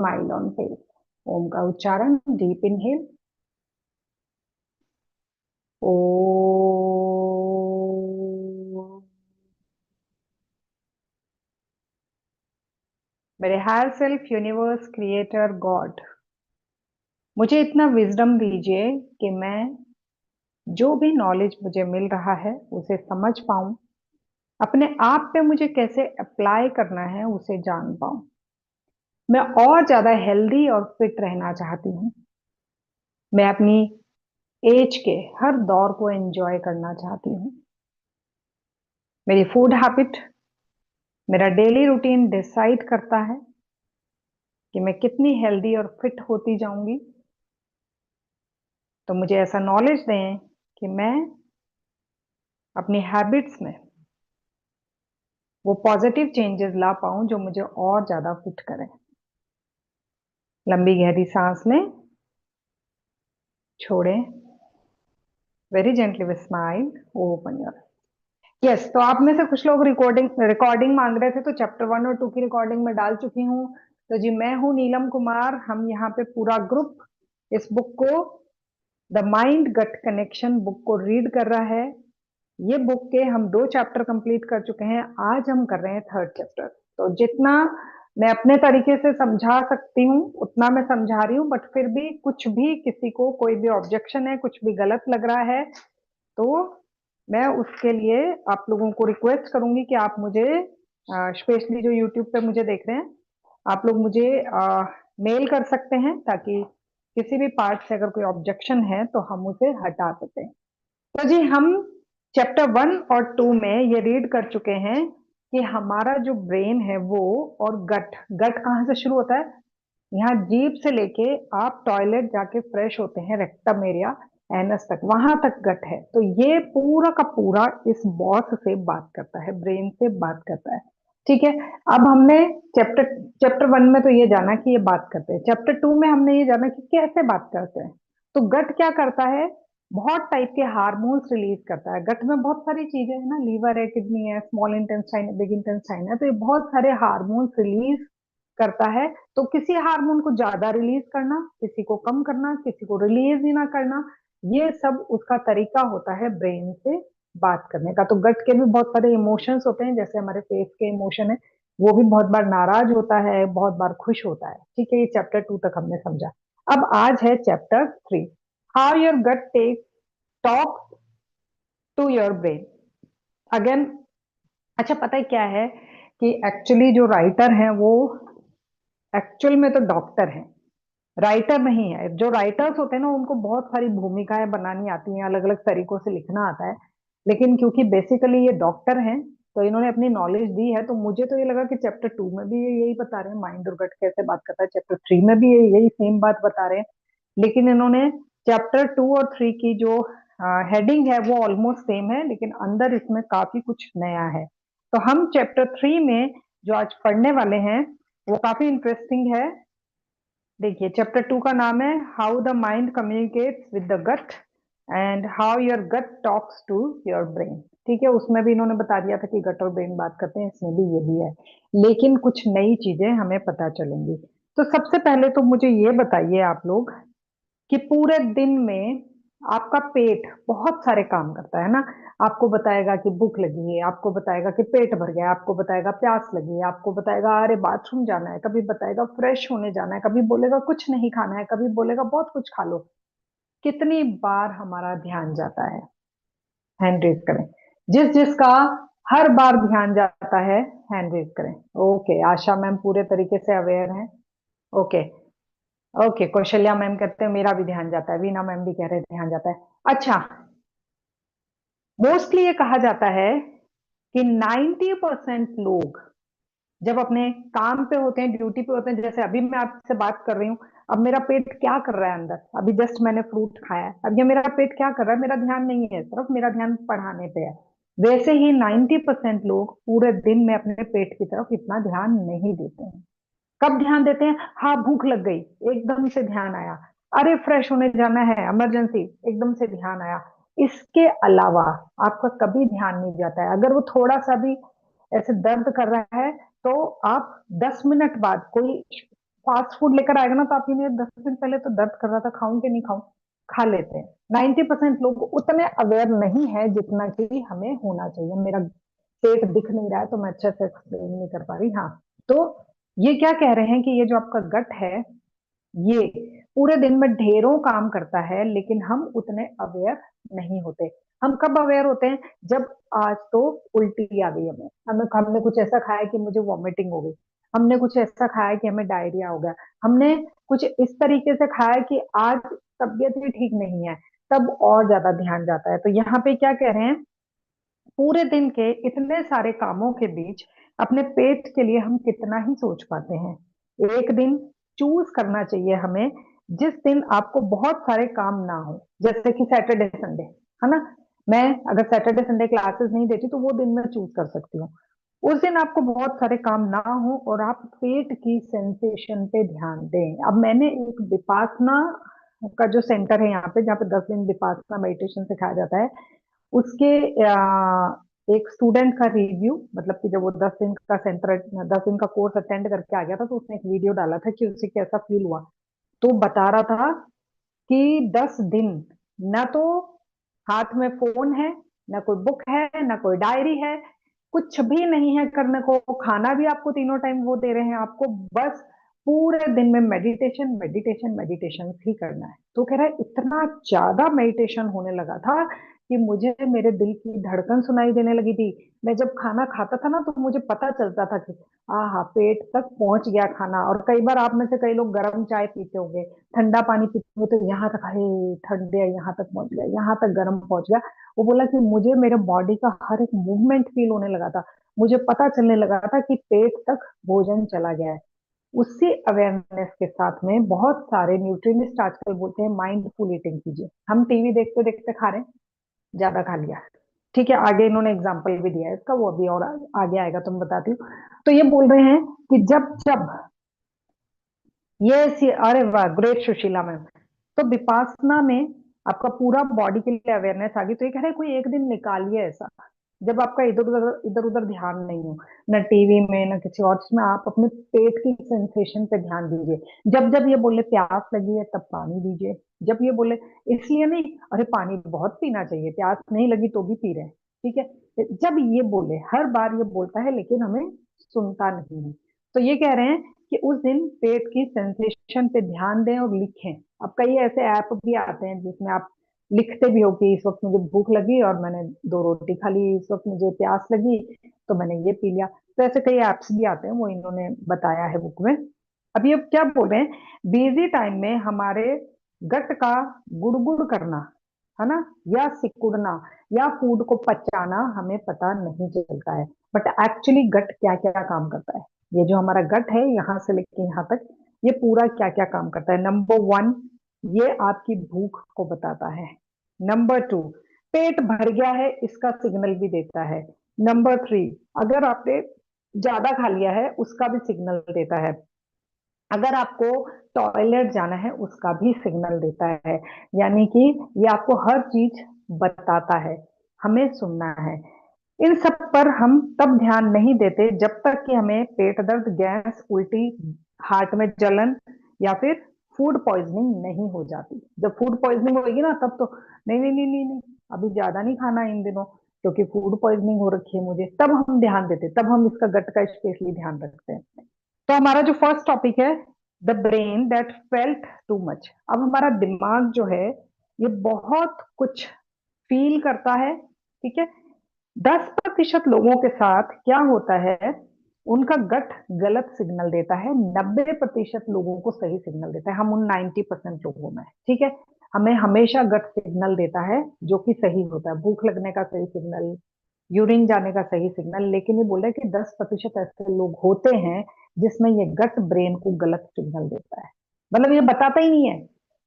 Smile on face. ओम का उच्चारण, deep inhale. ओ। मेरे higher self, universe, creator, god, मुझे इतना विजडम दीजिए कि मैं जो भी नॉलेज मुझे मिल रहा है उसे समझ पाऊं, अपने आप पे मुझे कैसे अप्लाई करना है उसे जान पाऊं। मैं और ज्यादा हेल्दी और फिट रहना चाहती हूँ। मैं अपनी एज के हर दौर को एंजॉय करना चाहती हूँ। मेरी फूड हैबिट, मेरा डेली रूटीन डिसाइड करता है कि मैं कितनी हेल्दी और फिट होती जाऊंगी। तो मुझे ऐसा नॉलेज दें कि मैं अपनी हैबिट्स में वो पॉजिटिव चेंजेस ला पाऊं जो मुझे और ज्यादा फिट करें। लंबी गहरी सांस लें, छोड़ें, very gently with smile, open your. Yes, तो आप में से कुछ लोग रिकॉर्डिंग रिकॉर्डिंग मांग रहे थे, तो चैप्टर 1 और 2 की रिकॉर्डिंग में डाल चुकी हूँ। तो जी, मैं हूँ नीलम कुमार। हम यहाँ पे पूरा ग्रुप इस बुक को, the mind gut connection book को रीड कर रहा है। ये बुक के हम 2 चैप्टर कंप्लीट कर चुके हैं। आज हम कर रहे हैं 3rd चैप्टर। तो जितना मैं अपने तरीके से समझा सकती हूँ उतना मैं समझा रही हूँ, बट फिर भी कुछ भी, किसी को कोई भी ऑब्जेक्शन है, कुछ भी गलत लग रहा है, तो मैं उसके लिए आप लोगों को रिक्वेस्ट करूंगी कि आप मुझे, स्पेशली जो यूट्यूब पे मुझे देख रहे हैं, आप लोग मुझे मेल कर सकते हैं, ताकि किसी भी पार्ट से अगर कोई ऑब्जेक्शन है तो हम उसे हटा सकें। तो जी, हम चैप्टर 1 और 2 में ये रीड कर चुके हैं कि हमारा जो ब्रेन है वो, और गट, गट कहाँ से शुरू होता है? यहाँ जीभ से लेके आप टॉयलेट जाके फ्रेश होते हैं, रेक्टम एरिया, एनस तक, वहां तक गट है। तो ये पूरा का पूरा इस बॉस से बात करता है, ब्रेन से बात करता है। ठीक है। अब हमने चैप्टर चैप्टर 1 में तो ये जाना कि ये बात करते हैं, चैप्टर 2 में हमने ये जाना कि कैसे बात करते हैं। तो गट क्या करता है? बहुत टाइप के हार्मोन्स रिलीज करता है। गट में बहुत सारी चीजें हैं ना, लीवर है, किडनी है, स्मॉल इंटेस्टाइन है, बिग इंटेस्टाइन है, तो ये बहुत सारे हार्मोन्स रिलीज करता है। तो किसी हार्मोन को ज्यादा रिलीज करना, किसी को कम करना, किसी को रिलीज ही ना करना, ये सब उसका तरीका होता है ब्रेन से बात करने का। तो गट के भी बहुत सारे इमोशंस होते हैं, जैसे हमारे फेस के इमोशन है, वो भी बहुत बार नाराज होता है, बहुत बार खुश होता है। ठीक है, ये चैप्टर 2 तक हमने समझा। अब आज है chapter 3, how your gut take talk to your brain again. अच्छा, पता है क्या है कि एक्चुअली जो राइटर हैं वो एक्चुअल में तो डॉक्टर हैं, राइटर नहीं है। जो राइटर्स होते हैं ना, उनको बहुत सारी भूमिकाएं बनानी आती हैं, अलग अलग तरीकों से लिखना आता है। लेकिन क्योंकि बेसिकली ये डॉक्टर हैं, तो इन्होंने अपनी नॉलेज दी है। तो मुझे तो ये लगा कि चैप्टर 2 में भी ये यही बता रहे हैं, माइंड और गट कैसे बात करता है, चैप्टर 3 में भी ये यही सेम बात बता रहे हैं। लेकिन इन्होंने चैप्टर 2 और 3 की जो हेडिंग है वो ऑलमोस्ट सेम है, लेकिन अंदर इसमें काफी कुछ नया है। तो हम चैप्टर 3 में जो आज पढ़ने वाले हैं वो काफी इंटरेस्टिंग है। देखिए, चैप्टर 2 का नाम है how the mind communicates with the gut and how your gut talks to your brain. ठीक है, उसमें भी इन्होंने बता दिया था कि गट और ब्रेन बात करते हैं, इसमें भी यही है, लेकिन कुछ नई चीजें हमें पता चलेंगी। तो सबसे पहले तो मुझे ये बताइए आप लोग कि पूरे दिन में आपका पेट बहुत सारे काम करता है ना। आपको बताएगा कि भूख लगी है, आपको बताएगा कि पेट भर गया, आपको बताएगा प्यास लगी है, आपको बताएगा अरे बाथरूम जाना है, कभी बताएगा फ्रेश होने जाना है, कभी बोलेगा कुछ नहीं खाना है, कभी बोलेगा बहुत कुछ खा लो। कितनी बार हमारा ध्यान जाता है? हैंड रेज करें जिस जिसका हर बार ध्यान जाता है, हैंड रेज करें। ओके, आशा मैम पूरे तरीके से अवेयर हैं। ओके। ओके, कौशल्या मैम कहते हैं मेरा भी ध्यान जाता है, वीना मैम भी कह रहे हैं ध्यान जाता है। अच्छा, मोस्टली ये कहा जाता है कि 90% लोग जब अपने काम पे होते हैं, ड्यूटी पे होते हैं, जैसे अभी मैं आपसे बात कर रही हूँ, अब मेरा पेट क्या कर रहा है अंदर, अभी जस्ट मैंने फ्रूट खाया है, अब ये मेरा पेट क्या कर रहा है? मेरा ध्यान नहीं है, सिर्फ मेरा ध्यान पढ़ाने पे है। वैसे ही 90% लोग पूरे दिन में अपने पेट की तरफ इतना ध्यान नहीं देते हैं। कब ध्यान देते हैं? हाँ, भूख लग गई, एकदम से ध्यान आया। अरे फ्रेश होने जाना है, इमरजेंसी, एकदम से ध्यान आया। इसके अलावा आपका कभी ध्यान नहीं जाता है। अगर वो थोड़ा सा भी ऐसे दर्द कर रहा है, तो आप 10 मिनट बाद कोई फास्ट फूड लेकर आएगा ना तो आप ये 10 दिन पहले तो दर्द कर रहा था, खाऊं कि नहीं खाऊं, खा लेते हैं। 90% लोग उतने अवेयर नहीं है जितना कि हमें होना चाहिए। मेरा पेट दिख नहीं रहा है तो मैं अच्छे से एक्सप्लेन नहीं कर पा रही। हाँ, तो ये क्या कह रहे हैं कि ये जो आपका गट है, ये पूरे दिन में ढेरों काम करता है, लेकिन हम उतने अवेयर नहीं होते। हम कब अवेयर होते हैं? जब आज तो उल्टी आ गई, हमें हमें हमने कुछ ऐसा खाया कि मुझे वॉमिटिंग हो गई, हमने कुछ ऐसा खाया कि हमें डायरिया हो गया, हमने कुछ इस तरीके से खाया कि आज तबीयत भी ठीक नहीं है, तब और ज्यादा ध्यान जाता है। तो यहाँ पे क्या कह रहे हैं, पूरे दिन के इतने सारे कामों के बीच अपने पेट के लिए हम कितना ही सोच पाते हैं। एक दिन चूज करना चाहिए हमें, जिस दिन आपको बहुत सारे काम ना हो, जैसे कि सैटरडे संडे, है ना। मैं अगर सैटरडे संडे क्लासेस नहीं देती तो वो दिन मैं चूज कर सकती हूँ। उस दिन आपको बहुत सारे काम ना हो और आप पेट की सेंसेशन पे ध्यान दें। अब मैंने एक विपासना का जो सेंटर है यहाँ पे, जहाँ पे 10 दिन विपासना मेडिटेशन सिखाया जाता है, उसके एक स्टूडेंट का रिव्यू, मतलब कि जब वो 10 दिन का सेंटर 10 दिन का कोर्स अटेंड करके आ गया था, तो उसने एक वीडियो डाला था कि उसे कैसा फील हुआ। तो बता रहा था कि 10 दिन ना तो हाथ में फोन है, ना कोई बुक है, ना कोई डायरी है, कुछ भी नहीं है करने को। खाना भी आपको तीनों टाइम वो दे रहे हैं आपको, बस पूरे दिन में मेडिटेशन मेडिटेशन मेडिटेशन ही करना है। तो कह रहा है इतना ज्यादा मेडिटेशन होने लगा था कि मुझे मेरे दिल की धड़कन सुनाई देने लगी थी। मैं जब खाना खाता था ना तो मुझे पता चलता था कि हाँ, पेट तक पहुंच गया खाना। और कई बार आप में से कई लोग गर्म चाय पीते होंगे, ठंडा पानी पीते हुए, तो यहाँ तक, अरे ठंडे यहाँ तक पहुंच गया, यहाँ तक गर्म पहुंच गया। वो बोला कि मुझे मेरे बॉडी का हर एक मूवमेंट फील होने लगा था, मुझे पता चलने लगा था कि पेट तक भोजन चला गया है। उसी अवेयरनेस के साथ में बहुत सारे न्यूट्रिनिस्ट आजकल बोलते हैं माइंडफुल ईटिंग कीजिए। हम टीवी देखते देखते खा रहे हैं, ज्यादा खा लिया, ठीक है, आगे इन्होंने एग्जाम्पल भी दिया है इसका, वो अभी और आगे आएगा तो मैं बताती हूँ। तो ये बोल रहे हैं कि जब जब ये अरे वाह, ग्रेट सुशीला मैम। तो विपासना में आपका पूरा बॉडी के लिए अवेयरनेस आ गई। तो ये कह रहे हैं कोई एक दिन निकालिए ऐसा, जब आपका इधर उधर ध्यान नहीं हो, न टीवी में न किसी और चीज में, आप अपने पेट की सेंसेशन पे ध्यान दीजिए। जब जब ये बोले प्यास लगी है तब पानी दीजिए। जब ये बोले, इसलिए नहीं अरे पानी बहुत पीना चाहिए, प्यास नहीं लगी तो भी पी रहे हैं, ठीक है, जब ये बोले, हर बार ये बोलता है लेकिन हमें सुनता नहीं है। तो ये कह रहे हैं कि उस दिन पेट की सेंसेशन पे ध्यान दें और लिखें। अब कई ऐसे ऐप भी आते हैं जिसमें आप लिखते भी हो कि इस वक्त मुझे भूख लगी और मैंने 2 रोटी खा ली, इस वक्त मुझे प्यास लगी तो मैंने ये पी लिया। तो ऐसे कई एप्स भी आते हैं, वो इन्होंने बताया है बुक में। अब ये क्या बोल रहे हैं, बिजी टाइम में हमारे गट का गुड़गुड़ करना, है ना, या सिकुड़ना, या फूड को पचाना हमें पता नहीं चलता है। बट एक्चुअली गट क्या क्या काम करता है, ये जो हमारा गट है यहाँ से लेके यहाँ तक, ये पूरा क्या क्या काम करता है। नंबर 1, ये आपकी भूख को बताता है। नंबर 2, पेट भर गया है इसका सिग्नल भी देता है। नंबर 3, अगर आपने ज्यादा खा लिया है उसका भी सिग्नल देता है। अगर आपको टॉयलेट जाना है उसका भी सिग्नल देता है। यानी कि ये आपको हर चीज बताता है, हमें सुनना है। इन सब पर हम तब ध्यान नहीं देते जब तक कि हमें पेट दर्द, गैस, उल्टी, हार्ट में जलन या फिर फूड पॉइजनिंग नहीं हो जाती। जब फूड पॉइजनिंग होगी ना तब तो नहीं नहीं नहीं नहीं नहीं, अभी ज्यादा नहीं खाना इन दिनों क्योंकि फूड पॉइजनिंग हो रखी है मुझे, तब हम ध्यान देते, तब हम इसका गट का स्पेशली ध्यान रखते हैं। तो हमारा जो फर्स्ट टॉपिक है, the brain that felt too much. अब हमारा दिमाग जो है ये बहुत कुछ फील करता है, ठीक है। 10% लोगों के साथ क्या होता है, उनका गट गलत सिग्नल देता है, 90% लोगों को सही सिग्नल देता है। हम उन 90% लोगों में हैं, ठीक है। हमें हमेशा गट सिग्नल देता है जो कि सही होता है, भूख लगने का सही सिग्नल, यूरिन जाने का सही सिग्नल। लेकिन ये बोल रहे हैं कि 10% ऐसे लोग होते हैं जिसमें ये गट ब्रेन को गलत सिग्नल देता है, मतलब ये बताता ही नहीं है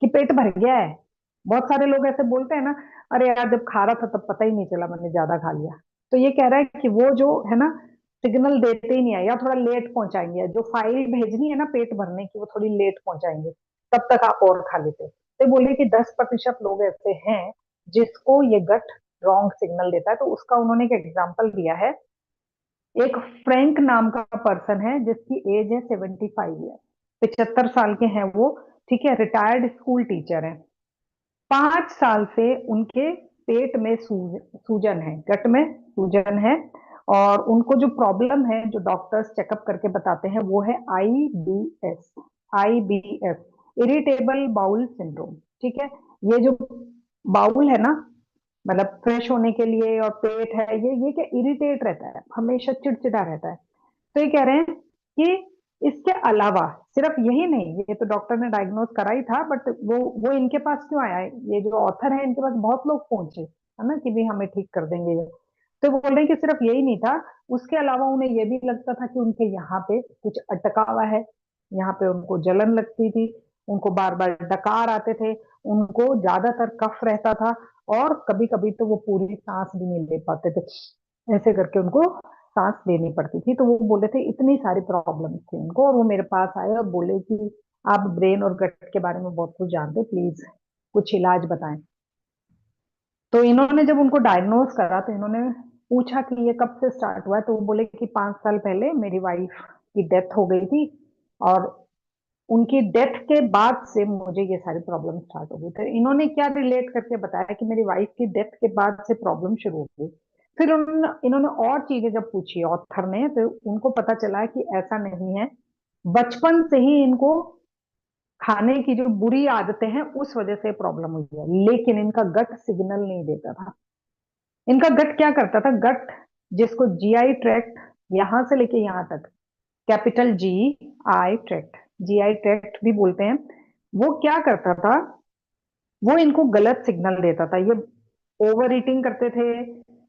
कि पेट भर गया है। बहुत सारे लोग ऐसे बोलते हैं ना, अरे यार जब खा रहा था तब पता ही नहीं चला, मैंने ज्यादा खा लिया। तो ये कह रहा है कि वो जो है ना, सिग्नल देते ही नहीं है, या थोड़ा लेट पहुंचाएंगे, जो फाइल भेजनी है ना पेट भरने की वो थोड़ी लेट पहुंचाएंगे, तब तक आप और खा लेते। तो बोले कि 10% लोग ऐसे हैं जिसको ये गट रॉन्ग सिग्नल देता है। तो उसका उन्होंने एक एग्जाम्पल दिया है। एक फ्रैंक नाम का पर्सन है जिसकी एज है 75 ईयर। 75 साल के हैं वो, ठीक है, रिटायर्ड स्कूल टीचर हैं। 5 साल से उनके पेट में सूजन है, गट में सूजन है। और उनको जो प्रॉब्लम है, जो डॉक्टर्स चेकअप करके बताते हैं, वो है IBS, IBS, irritable bowel syndrome. ठीक है, ये जो बाउल है ना, मतलब फ्रेश होने के लिए, और पेट है, ये क्या इरिटेट रहता है, हमेशा चिड़चिड़ा रहता है। तो ये कह रहे हैं कि इसके अलावा सिर्फ यही नहीं, ये तो डॉक्टर ने डायग्नोज करा ही था, बट वो इनके पास क्यों आया है, ये जो ऑथर है इनके पास बहुत लोग पहुंचे, है ना, कि भी हमें ठीक कर देंगे ये। तो बोल रहे हैं कि सिर्फ यही नहीं था, उसके अलावा उन्हें ये भी लगता था कि उनके यहाँ पे कुछ अटका हुआ है, यहाँ पे उनको जलन लगती थी, उनको बार बार डकार आते थे, उनको ज्यादातर कफ रहता था, और कभी कभी तो वो पूरी सांस भी नहीं ले पाते थे, ऐसे करके उनको सांस लेनी पड़ती थी। तो वो बोले थे इतनी सारी प्रॉब्लम थी उनको, और वो मेरे पास आए और बोले कि आप ब्रेन और गट के बारे में बहुत कुछ जानते, प्लीज कुछ इलाज बताएं। तो इन्होंने जब उनको डायग्नोज करा, तो इन्होंने पूछा कि ये कब से स्टार्ट हुआ है, तो वो बोले कि 5 साल पहले मेरी वाइफ की डेथ हो गई थी, और उनकी डेथ के बाद से मुझे ये सारी प्रॉब्लम स्टार्ट हो गई। तो इन्होंने क्या रिलेट करके बताया कि मेरी वाइफ की डेथ के बाद से प्रॉब्लम शुरू हो गई। फिर इन्होंने और चीजें जब पूछी ऑथर ने, तो उनको पता चला कि ऐसा नहीं है, बचपन से ही इनको खाने की जो बुरी आदतें हैं उस वजह से प्रॉब्लम हुई है, लेकिन इनका गट सिग्नल नहीं देता था। इनका गट क्या करता था, गट जिसको GI ट्रैक्ट, यहां से लेके यहां तक, capital GI tract, GI tract भी बोलते हैं, वो क्या करता था, वो इनको गलत सिग्नल देता था। ये ओवर ईटिंग करते थे,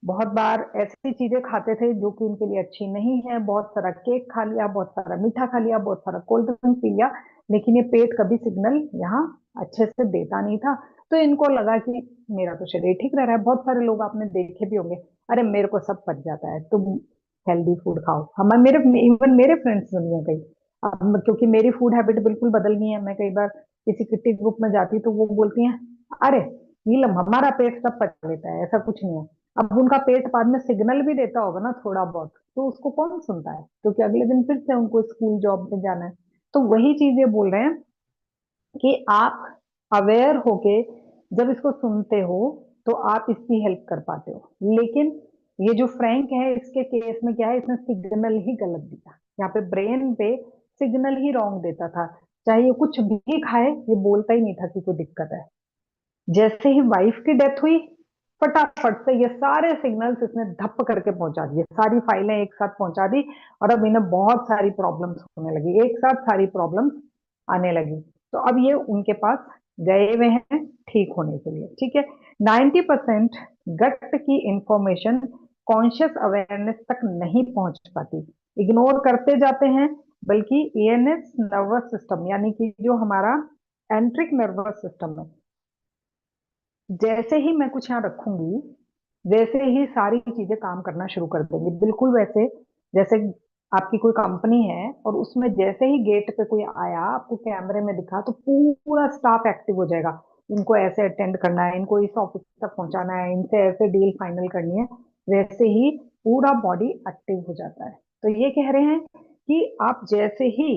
बहुत बार ऐसी चीजें खाते थे जो कि इनके लिए अच्छी नहीं है, बहुत सारा केक खा लिया, बहुत सारा मीठा खा लिया, बहुत सारा कोल्ड ड्रिंक पी लिया, लेकिन ये पेट कभी सिग्नल यहाँ अच्छे से देता नहीं था। तो इनको लगा कि मेरा तो शरीर ठीक रह रहा है, बहुत सारे लोग आपने देखे भी होंगे, अरे मेरे को सब पच जाता है, तुम हेल्दी फूड खाओ। हम मेरे इवन मेरे फ्रेंड्स दुनिया गई, अब क्योंकि मेरी फूड हैबिट बिल्कुल बदल गई है, मैं कई बार किसी किट्टी ग्रुप में जाती तो वो बोलती हैं, अरे नीलम हमारा पेट सब पचा लेता है, ऐसा कुछ नहीं है। अब उनका पेट बाद में सिग्नल भी देता होगा ना थोड़ा बहुत, तो उसको कौन सुनता है, क्योंकि अगले दिन फिर से उनको स्कूल जॉब में जाना है। तो वही चीज ये बोल रहे हैं कि आप अवेयर होके जब इसको सुनते हो, तो आप इसकी हेल्प कर पाते हो। लेकिन ये जो फ्रैंक है, इसके केस में क्या है, इसने सिग्नल ही गलत दिया, यहाँ पे ब्रेन पे सिग्नल ही रॉन्ग देता था। चाहे ये कुछ भी खाए, ये बोलता ही नहीं था कि कोई दिक्कत है। जैसे ही वाइफ की डेथ हुई, फटाफट से ये सारे सिग्नल्स इसने धप करके पहुंचा दिए, सारी फाइलें एक साथ पहुंचा दी, और अब इन्हें बहुत सारी प्रॉब्लम्स होने लगी, एक साथ सारी प्रॉब्लम्स आने लगी। तो अब ये उनके पास गए हुए हैं ठीक होने के लिए, ठीक है। 90% गट की इंफॉर्मेशन कॉन्शियस अवेयरनेस तक नहीं पहुंच पाती, इग्नोर करते जाते हैं। बल्कि ENS नर्वस सिस्टम, यानी कि जो हमारा एंट्रिक नर्वस सिस्टम है, जैसे ही मैं कुछ यहाँ रखूंगी, वैसे ही सारी चीजें काम करना शुरू कर देंगी, बिल्कुल वैसे जैसे आपकी कोई कंपनी है, और उसमें जैसे ही गेट पे कोई आया, आपको कैमरे में दिखा, तो पूरा स्टाफ एक्टिव हो जाएगा, इनको ऐसे अटेंड करना है, इनको इस ऑफिस तक पहुंचाना है, इनसे ऐसे डील फाइनल करनी है। वैसे ही पूरा बॉडी एक्टिव हो जाता है। तो ये कह रहे हैं कि आप जैसे ही,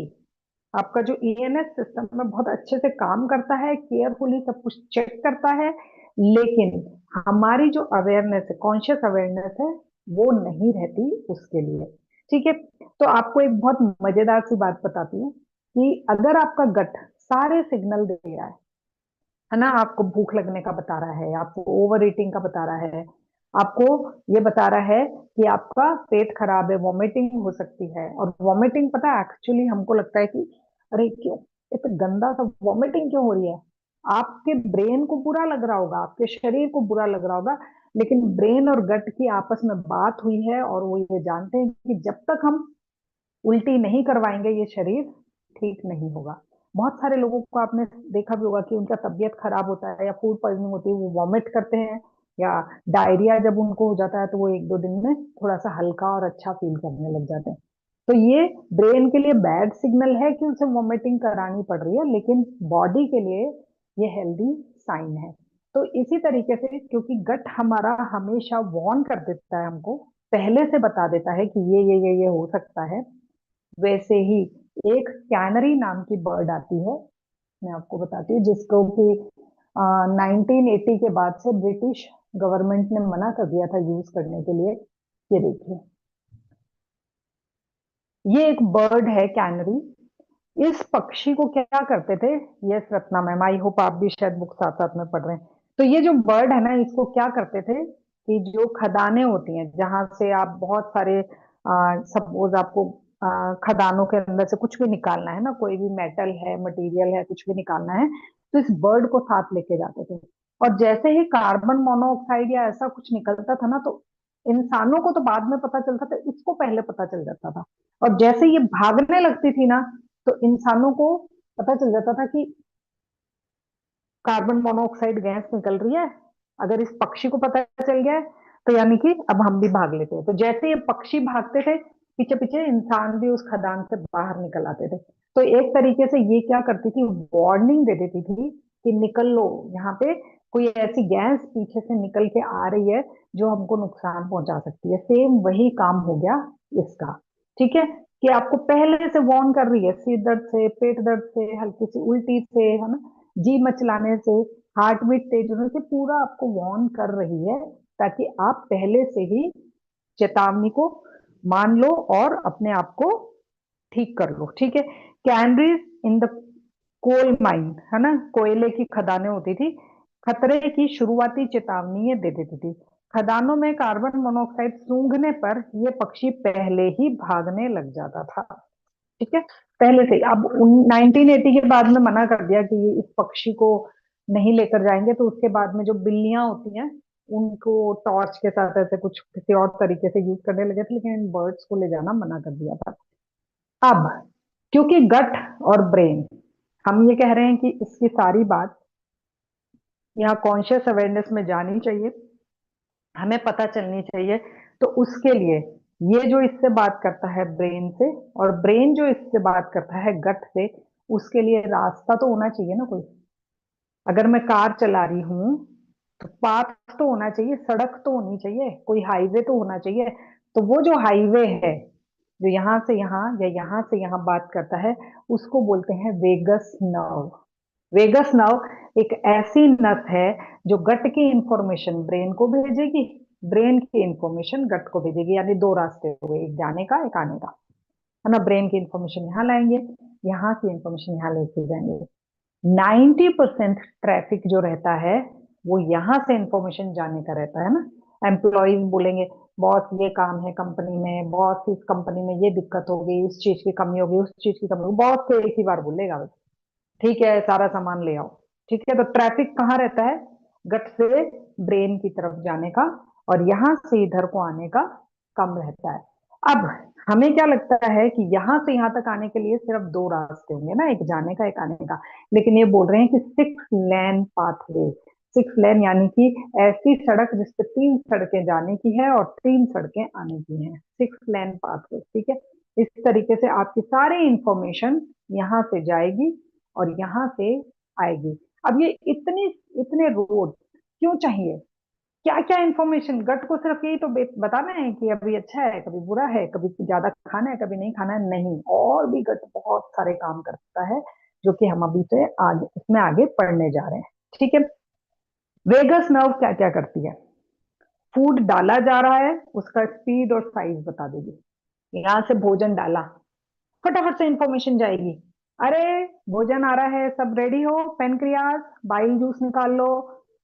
आपका जो ENS सिस्टम में बहुत अच्छे से काम करता है, केयरफुली सब कुछ चेक करता है, लेकिन हमारी जो अवेयरनेस है, कॉन्शियस अवेयरनेस है, वो नहीं रहती उसके लिए। ठीक है, तो आपको एक बहुत मजेदार सी बात बताती हूँ कि अगर आपका गट सारे सिग्नल दे रहा है ना, आपको भूख लगने का बता रहा है, आपको ओवर ईटिंग का बता रहा है, आपको ये बता रहा है कि आपका पेट खराब है, वॉमिटिंग हो सकती है, और वॉमिटिंग पता है एक्चुअली हमको लगता है कि अरे क्यों इतना गंदा सा वॉमिटिंग क्यों हो रही है, आपके ब्रेन को बुरा लग रहा होगा, आपके शरीर को बुरा लग रहा होगा, लेकिन ब्रेन और गट की आपस में बात हुई है, और वो ये जानते हैं कि जब तक हम उल्टी नहीं करवाएंगे, ये शरीर ठीक नहीं होगा। बहुत सारे लोगों को आपने देखा भी होगा कि उनका तबीयत खराब होता है या फूड पॉइजनिंग होती है, वो वॉमिट करते हैं, या डायरिया जब उनको हो जाता है, तो वो 1-2 दिन में थोड़ा सा हल्का और अच्छा फील करने लग जाते हैं। तो ये ब्रेन के लिए बैड सिग्नल है कि उसे वॉमिटिंग करानी पड़ रही है, लेकिन बॉडी के लिए ये हेल्दी साइन है। तो इसी तरीके से, क्योंकि गट हमारा हमेशा वार्न कर देता है हमको, पहले से बता देता है कि ये हो सकता है, वैसे ही एक कैनरी नाम की बर्ड आती है, मैं आपको बताती हूँ, जिसको कि 1980 के बाद से ब्रिटिश गवर्नमेंट ने मना कर दिया था यूज करने के लिए। ये देखिए, ये एक बर्ड है कैनरी। इस पक्षी को क्या करते थे, yes Ratna ma'am, I hope आप भी शायद बुक साथ साथ में पढ़ रहे हैं। तो ये जो बर्ड है ना, इसको क्या करते थे कि जो खदानें होती हैं जहां से आप बहुत सारे, सपोज आपको खदानों के अंदर से कुछ भी निकालना है ना, कोई भी मेटल है, मटेरियल है, कुछ भी निकालना है, तो इस बर्ड को साथ लेके जाते थे। और जैसे ही कार्बन मोनोऑक्साइड या ऐसा कुछ निकलता था ना, तो इंसानों को तो बाद में पता चलता था, इसको पहले पता चल जाता था। और जैसे ये भागने लगती थी ना, तो इंसानों को पता चल जाता था कि कार्बन मोनोऑक्साइड गैस निकल रही है। अगर इस पक्षी को पता चल गया है, तो यानी कि अब हम भी भाग लेते हैं। तो जैसे ये पक्षी भागते थे पीछे पीछे, इंसान भी उस खदान से बाहर निकल आते थे। तो एक तरीके से ये क्या करती थी, वार्निंग दे देती थी कि निकल लो, यहाँ पे कोई ऐसी गैस पीछे से निकल के आ रही है जो हमको नुकसान पहुंचा सकती है। सेम वही काम हो गया इसका। ठीक है, कि आपको पहले से वार्न कर रही है, सिर दर्द से, पेट दर्द से, हल्की सी उल्टी से, है ना, जी मचलाने से, हार्ट बीट तेज होने से, पूरा आपको वार्न कर रही है, ताकि आप पहले से ही चेतावनी को मान लो और अपने आप को ठीक कर लो। ठीक है, कैनरीज इन द कोल माइन, है ना, कोयले की खदानें होती थी, खतरे की शुरुआती चेतावनी ये दे देती थी। खदानों में कार्बन मोनोऑक्साइड सूंघने पर ये पक्षी पहले ही भागने लग जाता था। ठीक है, पहले से ही। अब 1980 के बाद में मना कर दिया कि ये इस पक्षी को नहीं लेकर जाएंगे, तो उसके बाद में जो बिल्लियां होती हैं उनको टॉर्च के साथ ऐसे कुछ किसी और तरीके से यूज करने लगे थे, लेकिन इन बर्ड्स को ले जाना मना कर दिया था। अब क्योंकि गट और ब्रेन, हम ये कह रहे हैं कि इसकी सारी बात यहाँ कॉन्शियस अवेयरनेस में जानी चाहिए, हमें पता चलनी चाहिए। तो उसके लिए ये जो इससे बात करता है ब्रेन से, और ब्रेन जो इससे बात करता है गट से, उसके लिए रास्ता तो होना चाहिए ना कोई। अगर मैं कार चला रही हूँ, तो पाथ तो होना चाहिए, सड़क तो होनी चाहिए, कोई हाईवे तो होना चाहिए। तो वो जो हाईवे है, जो यहाँ से यहाँ या यहाँ से यहाँ बात करता है, उसको बोलते हैं वेगस नर्व। वेगस नर्व एक ऐसी नस है जो गट की इंफॉर्मेशन ब्रेन को भेजेगी, ब्रेन की इंफॉर्मेशन गट को भेजेगी। यानी दो रास्ते हो गए, एक जाने का, एक आने का, है ना। ब्रेन की इंफॉर्मेशन यहाँ लाएंगे, यहाँ की इंफॉर्मेशन यहाँ लेके जाएंगे। 90% ट्रैफिक जो रहता है वो यहाँ से इंफॉर्मेशन जाने का रहता है ना। एम्प्लॉयज बोलेंगे, बॉस ये काम है कंपनी में, बॉस इस कंपनी में ये दिक्कत हो गई, इस चीज की कमी हो गई, उस चीज की कमी हो गई, बॉस तो एक ही बार बोलेगा बस, ठीक है सारा सामान ले आओ। ठीक है, तो ट्रैफिक कहाँ रहता है, गट से ब्रेन की तरफ जाने का, और यहाँ से इधर को आने का कम रहता है। अब हमें क्या लगता है कि यहाँ से यहाँ तक आने के लिए सिर्फ दो रास्ते होंगे ना, एक जाने का, एक आने का। लेकिन ये बोल रहे हैं कि 6 लेन पाथवे। 6 लेन यानी कि ऐसी सड़क जिसपे 3 सड़कें जाने की है और 3 सड़कें आने की हैं, 6 लेन पाथवे। ठीक है, इस तरीके से आपकी सारी इंफॉर्मेशन यहाँ से जाएगी और यहाँ से आएगी। अब ये इतने इतने रोड क्यों चाहिए, क्या क्या इंफॉर्मेशन, गट को सिर्फ यही तो बताना है कि अभी अच्छा है, कभी बुरा है, कभी ज्यादा खाना है, कभी नहीं खाना है, नहीं, और भी गट बहुत सारे काम करता है, जो कि हम अभी से आगे इसमें आगे पढ़ने जा रहे हैं। ठीक है, वेगस नर्व क्या क्या करती है, फूड डाला जा रहा है उसका स्पीड और साइज बता देगी। यहाँ से भोजन डाला, फटाफट से इंफॉर्मेशन जाएगी, अरे भोजन आ रहा है, सब रेडी हो, पेनक्रियास बाइल जूस निकाल लो,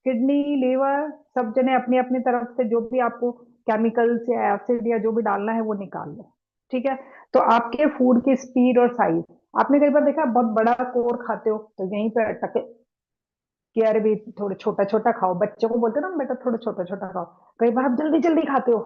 किडनी लीवर सब जने अपनी अपनी तरफ से जो भी आपको केमिकल्स या एसिड या जो भी डालना है वो निकाल लो। ठीक है, तो आपके फूड की स्पीड और साइज, आपने कई बार देखा बहुत बड़ा कोर खाते हो तो यहीं पे अटके कि अरे भी थोड़ा छोटा छोटा खाओ, बच्चों को बोलते हो ना बेटा थोड़ा छोटा छोटा खाओ, कई बार आप जल्दी जल्दी खाते हो,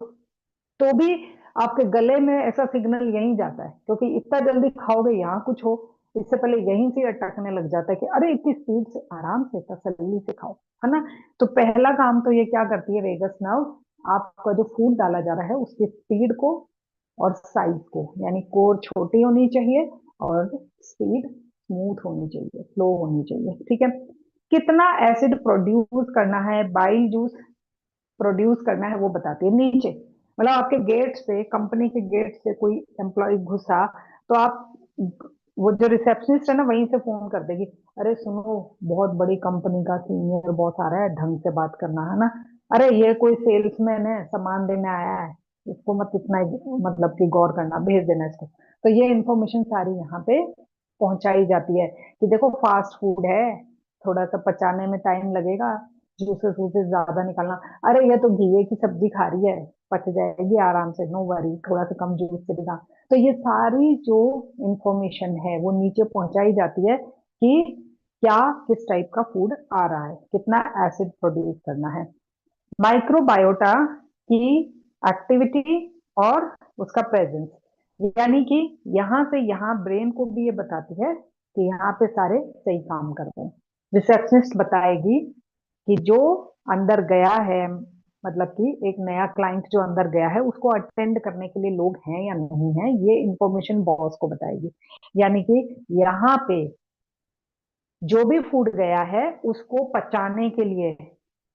तो भी आपके गले में ऐसा सिग्नल यहीं जाता है, क्योंकि इतना जल्दी खाओगे यहाँ कुछ हो, इससे पहले यहीं से अटकने लग जाता है कि अरे इतनी स्पीड से, आराम से तसल्ली से खाओ, है ना। तो पहला काम तो ये क्या करती है वेगस नर्व, आपका जो फूड डाला जा रहा है उसकी स्पीड को और साइज को, यानी कोर छोटी होनी चाहिए और स्पीड स्मूथ होनी चाहिए, स्लो होनी चाहिए। ठीक है, कितना एसिड प्रोड्यूस करना है, बाइल जूस प्रोड्यूस करना है, वो बताती है नीचे। मतलब आपके गेट से, कंपनी के गेट से कोई एम्प्लॉय घुसा, तो आप वो जो रिसेप्शनिस्ट है ना वहीं से फोन कर देगी, अरे सुनो, बहुत बड़ी कंपनी का सीनियर बॉस आ रहा है, ढंग से बात करना है ना। अरे ये कोई सेल्समैन है, सामान देने आया है, इसको मत इतना मतलब कि गौर करना, भेज देना इसको। तो ये इन्फॉर्मेशन सारी यहाँ पे पहुंचाई जाती है कि देखो फास्ट फूड है, थोड़ा सा पचाने में टाइम लगेगा, जूसेस वूसेस ज्यादा निकालना। अरे ये तो घिए की सब्जी खा रही है, पच जाएगी आराम से, नो वरी, थोड़ा सा कम जूस चलेगा। तो ये सारी जो इंफॉर्मेशन है वो नीचे पहुंचाई जाती है कि क्या, किस टाइप का फूड आ रहा है, कितना एसिड प्रोड्यूस करना है। माइक्रोबायोटा की एक्टिविटी और उसका प्रेजेंस, यानी कि यहाँ से यहाँ ब्रेन को भी ये बताती है कि यहाँ पे सारे सही काम कर रहे हैं। रिसेप्शनिस्ट बताएगी कि जो अंदर गया है, मतलब कि एक नया क्लाइंट जो अंदर गया है उसको अटेंड करने के लिए लोग हैं या नहीं है, ये इंफॉर्मेशन बॉस को बताएगी। यानी कि यहाँ पे जो भी फूड गया है उसको पचाने के लिए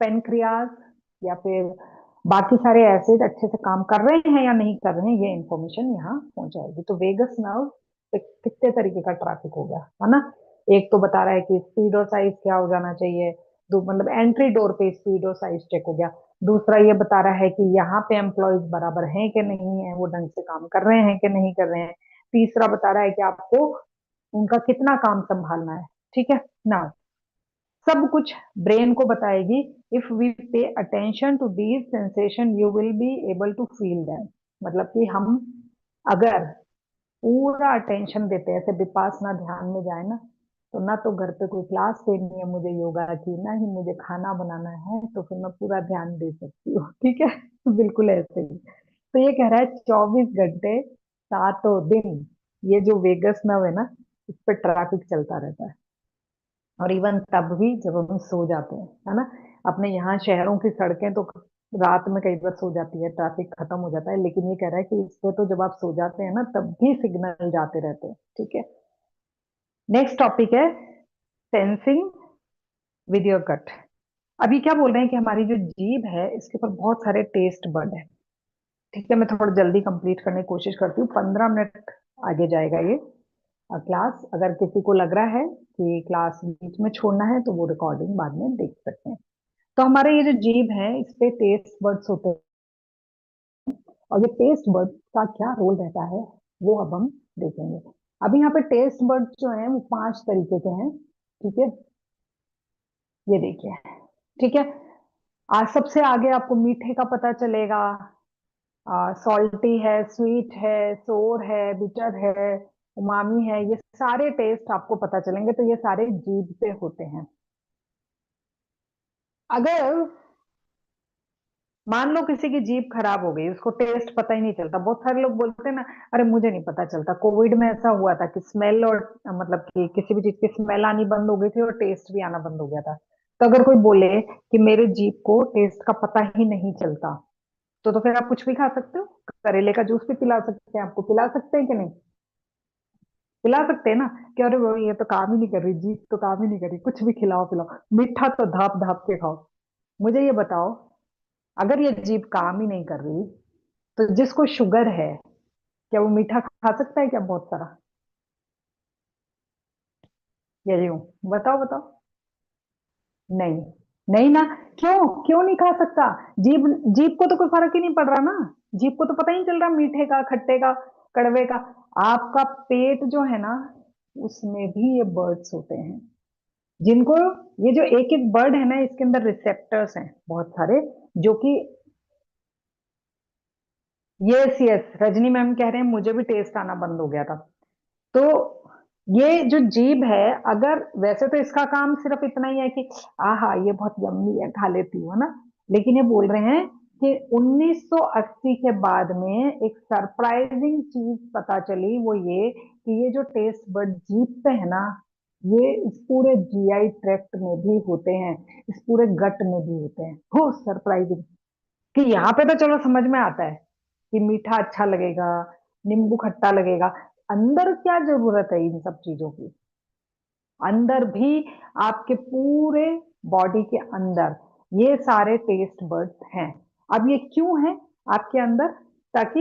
पेनक्रियाज या फिर बाकी सारे एसिड अच्छे से काम कर रहे हैं या नहीं कर रहे हैं, ये इंफॉर्मेशन यहाँ पहुंचाएगी। तो वेगस नर्व पे कितने तरीके का ट्रैफिक हो गया है ना। एक तो बता रहा है कि स्पीड और साइज क्या हो जाना चाहिए, दो मतलब एंट्री डोर पे स्पीड और साइज चेक हो गया। दूसरा ये बता रहा है कि यहाँ पे एम्प्लॉयज बराबर हैं कि नहीं है, वो ढंग से काम कर रहे हैं कि नहीं कर रहे हैं। तीसरा बता रहा है कि आपको उनका कितना काम संभालना है। ठीक है ना, सब कुछ ब्रेन को बताएगी। If we pay attention to these sensation you will be able to feel them. मतलब कि हम अगर पूरा अटेंशन देते हैं, ऐसे विपासना ध्यान में जाए ना, तो ना तो घर पे कोई क्लास लेनी है मुझे योगा की, ना ही मुझे खाना बनाना है, तो फिर मैं पूरा ध्यान दे सकती हूँ। ठीक है, बिल्कुल ऐसे ही। तो ये कह रहा है 24 घंटे, सातों दिन ये जो वेगस नर्व है ना, इस पे ट्रैफिक चलता रहता है। और इवन तब भी जब हम सो जाते हैं, है ना। अपने यहाँ शहरों की सड़कें तो रात में कई बार सो जाती है, ट्रैफिक खत्म हो जाता है, लेकिन ये कह रहा है कि इस पे तो जब आप सो जाते हैं ना तब भी सिग्नल जाते रहते हैं। ठीक है, नेक्स्ट टॉपिक है सेंसिंग विद योर गट। अभी क्या बोल रहे हैं कि हमारी जो जीभ है इसके ऊपर बहुत सारे टेस्ट बड है। ठीक है, मैं थोड़ा जल्दी कंप्लीट करने की कोशिश करती हूँ, 15 मिनट आगे जाएगा ये क्लास। अगर किसी को लग रहा है कि क्लास बीच में छोड़ना है तो वो रिकॉर्डिंग बाद में देख सकते हैं। तो हमारे ये जो जीभ है इस पे टेस्ट बर्ड्स होते हैं, और ये टेस्ट बर्ड्स का क्या रोल रहता है वो अब हम देखेंगे। अभी यहाँ पे टेस्ट बर्ड्स जो हैं वो 5 तरीके के हैं। ठीक है, ये देखिए। ठीक है, आज सबसे आगे आपको मीठे का पता चलेगा, सॉल्टी है, स्वीट है, सोर है, बिटर है, उमामी है, ये सारे टेस्ट आपको पता चलेंगे। तो ये सारे जीभ पे होते हैं। अगर मान लो किसी की जीभ खराब हो गई, उसको टेस्ट पता ही नहीं चलता, बहुत सारे लोग बोलते हैं ना, अरे मुझे नहीं पता चलता। कोविड में ऐसा हुआ था कि स्मेल और मतलब कि किसी भी चीज की स्मेल आनी बंद हो गई थी और टेस्ट भी आना बंद हो गया था। तो अगर कोई बोले कि मेरे जीभ को टेस्ट का पता ही नहीं चलता, तो फिर आप कुछ भी खा सकते हो। करेले का जूस भी पिला सकते हैं, आपको पिला सकते हैं कि नहीं, पिला सकते हैं ना। कि अरे वो ये तो काम ही नहीं कर रही, जीभ तो काम ही नहीं कर रही, कुछ भी खिलाओ पिलाओ, मीठा तो धाप धाप के खाओ। मुझे ये बताओ, अगर ये जीभ काम ही नहीं कर रही तो जिसको शुगर है क्या वो मीठा खा सकता है क्या बहुत सारा? यही हूँ, बताओ बताओ। नहीं, नहीं ना। क्यों, क्यों नहीं खा सकता? जीभ, जीभ को तो कोई फर्क ही नहीं पड़ रहा ना। जीभ को तो पता ही नहीं चल रहा मीठे का, खट्टे का, कड़वे का। आपका पेट जो है ना, उसमें भी ये बर्ड्स होते हैं, जिनको, ये जो एक एक बर्ड है ना इसके अंदर रिसेप्टर्स हैं बहुत सारे, जो कि, यस यस, रजनी मैम कह रहे हैं मुझे भी टेस्ट आना बंद हो गया था। तो ये जो जीभ है, अगर वैसे तो इसका काम सिर्फ इतना ही है कि आहा ये बहुत यम्मी है, खा लेती हूँ, है ना। लेकिन ये बोल रहे हैं कि 1980 के बाद में एक सरप्राइजिंग चीज पता चली, वो ये कि ये जो टेस्ट बड जीभ पे है ना, ये इस पूरे जीआई ट्रैक्ट में भी होते हैं, इस पूरे गट में भी होते हैं। हो सरप्राइजिंग कि यहाँ पे तो चलो समझ में आता है कि मीठा अच्छा लगेगा, नींबू खट्टा लगेगा, अंदर क्या जरूरत है इन सब चीजों की। अंदर भी आपके पूरे बॉडी के अंदर ये सारे टेस्ट बड्स हैं। अब ये क्यों है आपके अंदर? ताकि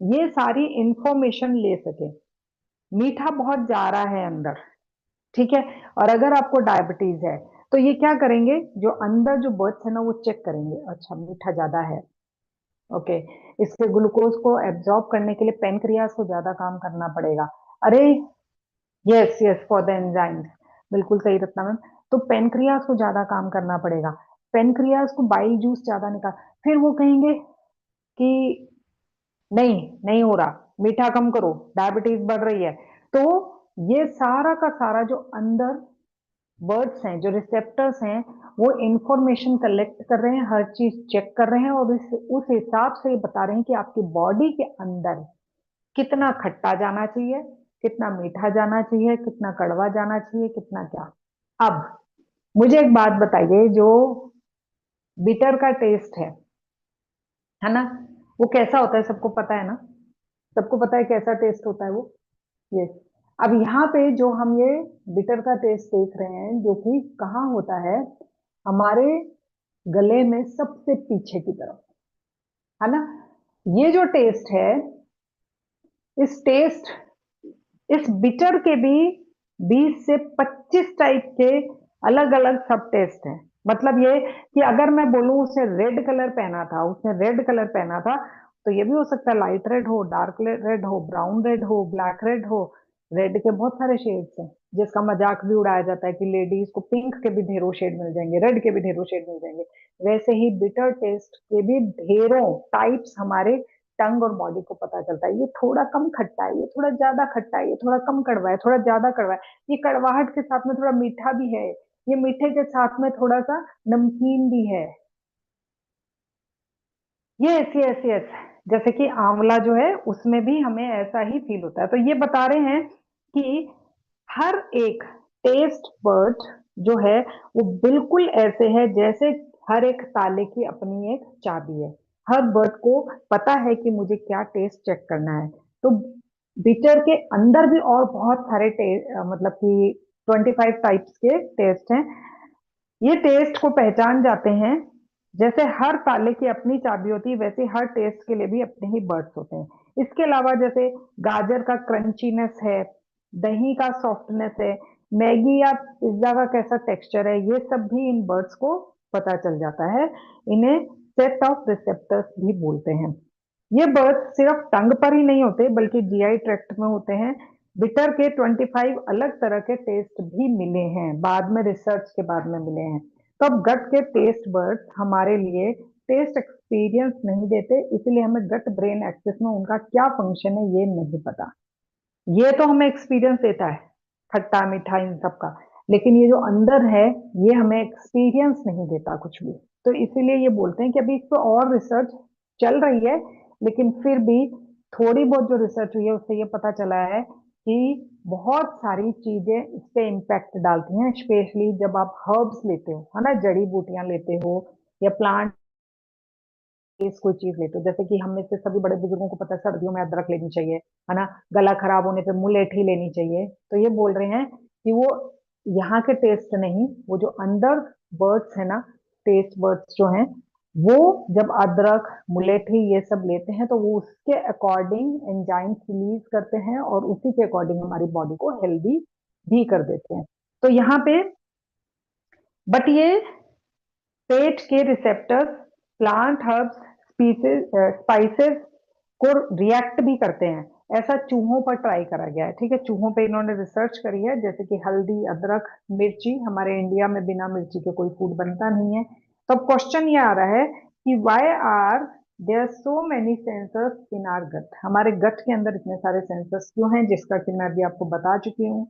ये सारी इंफॉर्मेशन ले सके। मीठा बहुत जा रहा है अंदर, ठीक है। और अगर आपको डायबिटीज है तो ये क्या करेंगे, जो अंदर जो बर्ड्स है ना वो चेक करेंगे, अच्छा मीठा ज्यादा है, ओके, इसके ग्लूकोज को एब्जॉर्ब करने के लिए पेनक्रियास को ज्यादा काम करना पड़ेगा। अरे yes yes, for the enzymes, बिल्कुल सही रत्ना मैम। तो पेनक्रियास को ज्यादा काम करना पड़ेगा, पेनक्रियास को बाइल जूस ज्यादा निकाल, फिर वो कहेंगे कि नहीं नहीं हो रहा, मीठा कम करो, डायबिटीज बढ़ रही है। तो ये सारा का सारा जो अंदर बर्ड्स हैं, जो रिसेप्टर्स हैं, वो इंफॉर्मेशन कलेक्ट कर रहे हैं, हर चीज चेक कर रहे हैं, और उस हिसाब से ये बता रहे हैं कि आपकी बॉडी के अंदर कितना खट्टा जाना चाहिए, कितना मीठा जाना चाहिए, कितना कड़वा जाना चाहिए, कितना क्या। अब मुझे एक बात बताइए, जो बिटर का टेस्ट है ना, वो कैसा होता है, सबको पता है ना, सबको पता है कैसा टेस्ट होता है वो। यस। अब यहाँ पे जो हम ये बिटर का टेस्ट देख रहे हैं, जो कि कहाँ होता है, हमारे गले में सबसे पीछे की तरफ, है ना। ये जो टेस्ट है, इस टेस्ट, इस बिटर के भी 20 से 25 टाइप के अलग अलग सब टेस्ट हैं। मतलब ये कि अगर मैं बोलूं उसने रेड कलर पहना था, उसने रेड कलर पहना था, तो ये भी हो सकता है लाइट रेड हो, डार्क रेड हो, ब्राउन रेड हो, ब्लैक रेड हो। रेड के बहुत सारे शेड्स हैं, जिसका मजाक भी उड़ाया जाता है कि लेडीज को पिंक के भी ढेरों शेड मिल जाएंगे, रेड के भी ढेरों शेड मिल जाएंगे। वैसे ही बिटर टेस्ट के भी ढेरों टाइप्स हमारे टंग और बॉडी को पता चलता है। ये थोड़ा कम खट्टा है, ये थोड़ा ज्यादा खट्टा है, ये थोड़ा कम कड़वा है, थोड़ा ज्यादा कड़वा है, ये कड़वाहट के साथ में थोड़ा मीठा भी है, ये मीठे के साथ में थोड़ा सा नमकीन भी है। यस यस यस, जैसे कि आंवला जो है उसमें भी हमें ऐसा ही फील होता है। तो ये बता रहे हैं कि हर एक टेस्ट बर्ड जो है वो बिल्कुल ऐसे है जैसे हर एक ताले की अपनी एक चाबी है। हर बर्ड को पता है कि मुझे क्या टेस्ट चेक करना है। तो बिटर के अंदर भी और बहुत सारे मतलब कि 25 टाइप्स के टेस्ट हैं। ये टेस्ट को पहचान जाते हैं, जैसे हर ताले की अपनी चाबी होती है, वैसे हर टेस्ट के लिए भी अपने ही बर्ड्स होते हैं। इसके अलावा जैसे गाजर का क्रंचीनेस है, दही का सॉफ्टनेस है, मैगी या पिज्जा का कैसा टेक्सचर है, ये सब भी इन बर्ड्स को पता चल जाता है। इन्हें सेट ऑफ रिसेप्टर्स भी बोलते हैं। ये बर्ड्स सिर्फ टंग पर ही नहीं होते, बल्कि जीआई ट्रैक्ट में होते हैं। बिटर के 25 अलग तरह के टेस्ट भी मिले हैं, बाद में रिसर्च के बाद में मिले हैं। तो अब गट के टेस्ट बर्ड्स हमारे लिए टेस्ट एक्सपीरियंस नहीं देते, इसलिए हमें गट ब्रेन एक्सिस में उनका क्या फंक्शन है ये नहीं पता। ये तो हमें एक्सपीरियंस देता है, खट्टा मीठा इन सब का, लेकिन ये जो अंदर है ये हमें एक्सपीरियंस नहीं देता कुछ भी। तो इसीलिए ये बोलते हैं कि अभी इस पर और रिसर्च चल रही है, लेकिन फिर भी थोड़ी बहुत जो रिसर्च हुई है उससे ये पता चला है कि बहुत सारी चीजें इस पे इम्पैक्ट डालती हैं, स्पेशली जब आप हर्ब्स लेते हो, है ना, जड़ी बूटियां लेते हो या प्लांट कोई चीज लेते हो। जैसे कि हम में से सभी बड़े बुजुर्गों को पता है सर्दियों में अदरक लेनी चाहिए, है ना, गला खराब होने पे मुलेठी लेनी चाहिए। तो ये बोल रहे हैं कि वो यहाँ के टेस्ट नहीं, वो जो अंदर बर्ड्स है ना, टेस्ट बर्ड्स जो हैं, वो जब अदरक मुलेठी ये सब लेते हैं तो वो उसके अकॉर्डिंग एंजाइम्स रिलीज करते हैं और उसी के अकॉर्डिंग हमारी बॉडी को हेल्दी भी कर देते हैं। तो यहाँ पे बट ये पेट के receptors plant herbs species spices को रिएक्ट भी करते हैं, ऐसा चूहों पर ट्राई करा गया है। ठीक है, चूहों पे इन्होंने रिसर्च करी है, जैसे कि हल्दी, अदरक, मिर्ची, हमारे इंडिया में बिना मिर्ची के कोई फूड बनता नहीं है। तो अब क्वेश्चन ये आ रहा है कि why are there so many sensors in our gut, हमारे गट के अंदर इतने सारे सेंसर्स क्यों हैं, जिसका कि मैं अभी आपको बता चुकी हूँ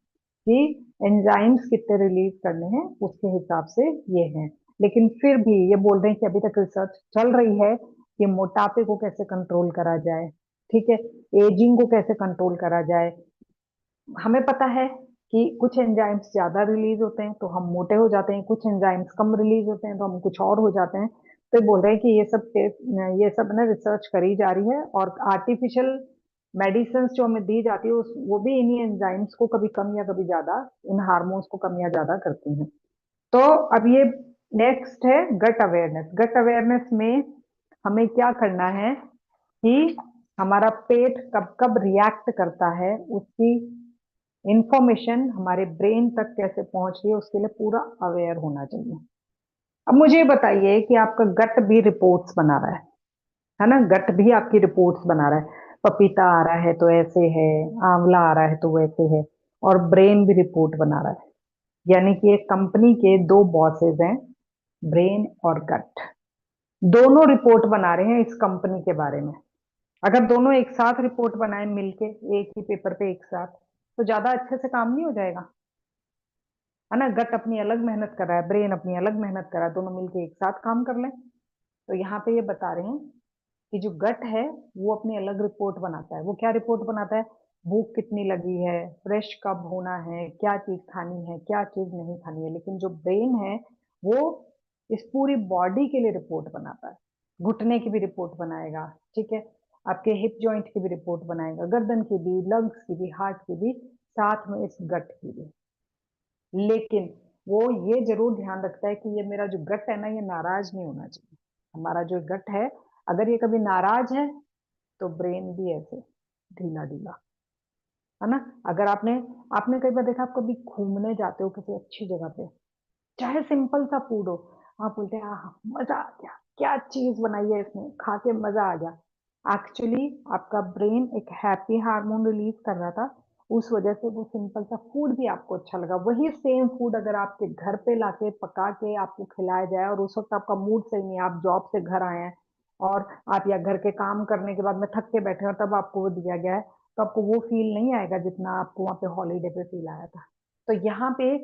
कि एंजाइम्स कितने रिलीज करने हैं उसके हिसाब से ये हैं। लेकिन फिर भी ये बोल रहे हैं कि अभी तक रिसर्च चल रही है कि मोटापे को कैसे कंट्रोल करा जाए, ठीक है, एजिंग को कैसे कंट्रोल करा जाए। हमें पता है कि कुछ एंजाइम्स ज्यादा रिलीज होते हैं तो हम मोटे हो जाते हैं, कुछ एंजाइम्स कम रिलीज होते हैं तो हम कुछ और हो जाते हैं। तो ये बोल रहे हैं कि ये सब ना रिसर्च करी जा रही है, और आर्टिफिशियल मेडिसिन जो हमें दी जाती है वो भी इन्हीं एंजाइम्स को कभी कम या कभी ज्यादा, इन हार्मोन्स को कम या ज्यादा करती हैं। तो अब ये नेक्स्ट है गट अवेयरनेस। गट अवेयरनेस में हमें क्या करना है कि हमारा पेट कब कब रिएक्ट करता है उसकी इंफॉर्मेशन हमारे ब्रेन तक कैसे पहुंच रही है उसके लिए पूरा अवेयर होना चाहिए। अब मुझे ये बताइए कि आपका गट भी रिपोर्ट्स बना रहा है ना, गट भी आपकी रिपोर्ट्स बना रहा है। पपीता आ रहा है तो ऐसे है, आंवला आ रहा है तो वैसे है, और ब्रेन भी रिपोर्ट बना रहा है। यानी कि एक कंपनी के दो बॉसेस हैं, ब्रेन और गट। दोनों रिपोर्ट बना रहे हैं इस कंपनी के बारे में। अगर दोनों एक साथ रिपोर्ट बनाए मिलके, एक ही पेपर पे एक साथ, तो ज्यादा अच्छे से काम नहीं हो जाएगा? है ना, गट अपनी अलग मेहनत कर रहा है, ब्रेन अपनी अलग मेहनत कर रहा है, दोनों मिलके एक साथ काम कर लें। तो यहाँ पे ये बता रहे हैं कि जो गट है वो अपनी अलग रिपोर्ट बनाता है। वो क्या रिपोर्ट बनाता है? भूख कितनी लगी है, फ्रेश कब होना है, क्या चीज खानी है, क्या चीज नहीं खानी है। लेकिन जो ब्रेन है वो इस पूरी बॉडी के लिए रिपोर्ट बनाता है। घुटने की भी रिपोर्ट बनाएगा, ठीक है, आपके हिप जॉइंट की भी रिपोर्ट बनाएगा, गर्दन की भी, लंग्स की भी, हार्ट की भी, साथ में इस गट की भी। लेकिन वो ये जरूर ध्यान रखता है कि ये मेरा जो गट है ना, ये नाराज नहीं होना चाहिए। हमारा जो गट है, अगर ये कभी नाराज है तो ब्रेन भी ऐसे ढीला ढीला, है ना। अगर आपने आपने कई बार देखा, आप कभी घूमने जाते हो किसी अच्छी जगह पे, चाहे सिंपल सा फूड हो, आप बोलते हैं आह मजा आ गया, क्या चीज बनाई है इसने, खा के मजा आ गया। एक्चुअली आपका ब्रेन एक हैप्पी हार्मोन रिलीज कर रहा था, उस वजह से वो सिंपल सा फूड भी आपको अच्छा लगा। वही सेम फूड अगर आपके घर पे लाके पका के आपको खिलाया जाए, और उस वक्त आपका मूड सही नहीं है, आप जॉब से घर आए हैं, और आप या घर के काम करने के बाद में थक के बैठे हो, तब आपको वो दिया गया है, तो आपको वो फील नहीं आएगा जितना आपको वहां पे हॉलीडे पे फील आया था। तो यहाँ पे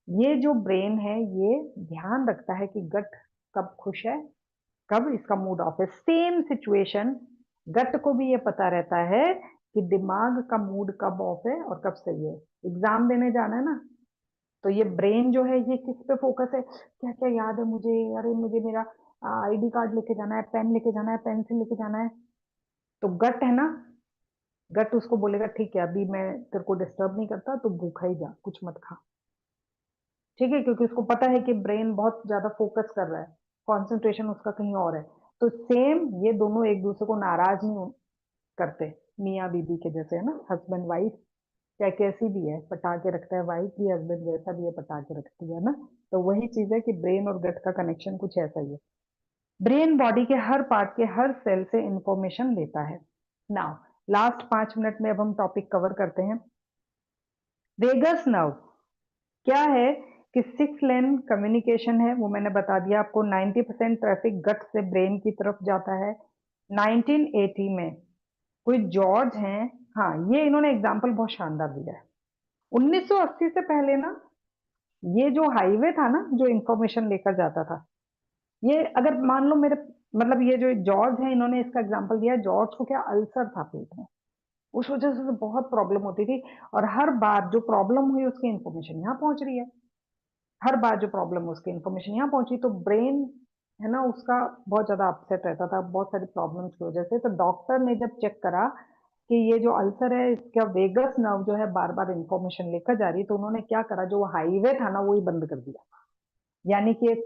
ये जो ब्रेन है ये ध्यान रखता है कि गट कब खुश है, कब इसका मूड ऑफ है। सेम सिचुएशन गट को भी ये पता रहता है कि दिमाग का मूड कब ऑफ है और कब सही है। एग्जाम देने जाना है ना, तो ये ब्रेन जो है ये किस पे फोकस है, क्या क्या याद है मुझे, अरे मुझे मेरा आईडी कार्ड लेके जाना है, पेन लेके जाना है, पेंसिल लेके जाना है। तो गट है ना, गट उसको बोलेगा ठीक है अभी मैं तेरे को डिस्टर्ब नहीं करता, तो भूखा ही जा, कुछ मत खा, ठीक है, क्योंकि उसको पता है कि ब्रेन बहुत ज्यादा फोकस कर रहा है, कंसंट्रेशन उसका कहीं और है। तो सेम ये दोनों एक दूसरे को नाराज नहीं करते, मियाँ बीबी के जैसे, है ना, हस्बैंड वाइफ, चाहे कैसी भी है, पटा के रखता है वाइफ भी, हस्बैंड जैसा भी है पटा के रखती है ना। तो वही चीज है कि ब्रेन और गट का कनेक्शन कुछ ऐसा ही है। ब्रेन बॉडी के हर पार्ट के हर सेल से इंफॉर्मेशन लेता है। नाउ लास्ट 5 मिनट में अब हम टॉपिक कवर करते हैं। वेगस नर्व क्या है कि 6 लेन कम्युनिकेशन है, वो मैंने बता दिया आपको। 90% ट्रैफिक गट से ब्रेन की तरफ जाता है। 1980 में कोई जॉर्ज हैं, हाँ ये इन्होंने एग्जाम्पल बहुत शानदार दिया है। 1980 से पहले ना, ये जो हाईवे था ना जो इंफॉर्मेशन लेकर जाता था, ये अगर मान लो मेरे, मतलब ये जो जॉर्ज है इन्होंने इसका एग्जाम्पल दिया, जॉर्ज को क्या अल्सर था पेट में, उस वजह से तो बहुत प्रॉब्लम होती थी, और हर बार जो प्रॉब्लम हुई उसकी इंफॉर्मेशन यहाँ पहुंच रही है। हर बार जो प्रॉब्लम है उसकी इंफॉर्मेशन यहाँ पहुंची, तो ब्रेन है ना उसका बहुत ज्यादा अपसेट रहता था बहुत सारी प्रॉब्लम्स की वजह से। तो डॉक्टर ने जब चेक करा कि ये जो अल्सर है इसका वेगस नर्व जो है बार बार इंफॉर्मेशन लेकर जा रही है, तो उन्होंने क्या करा, जो हाईवे था ना वो ही बंद कर दिया। यानी कि एक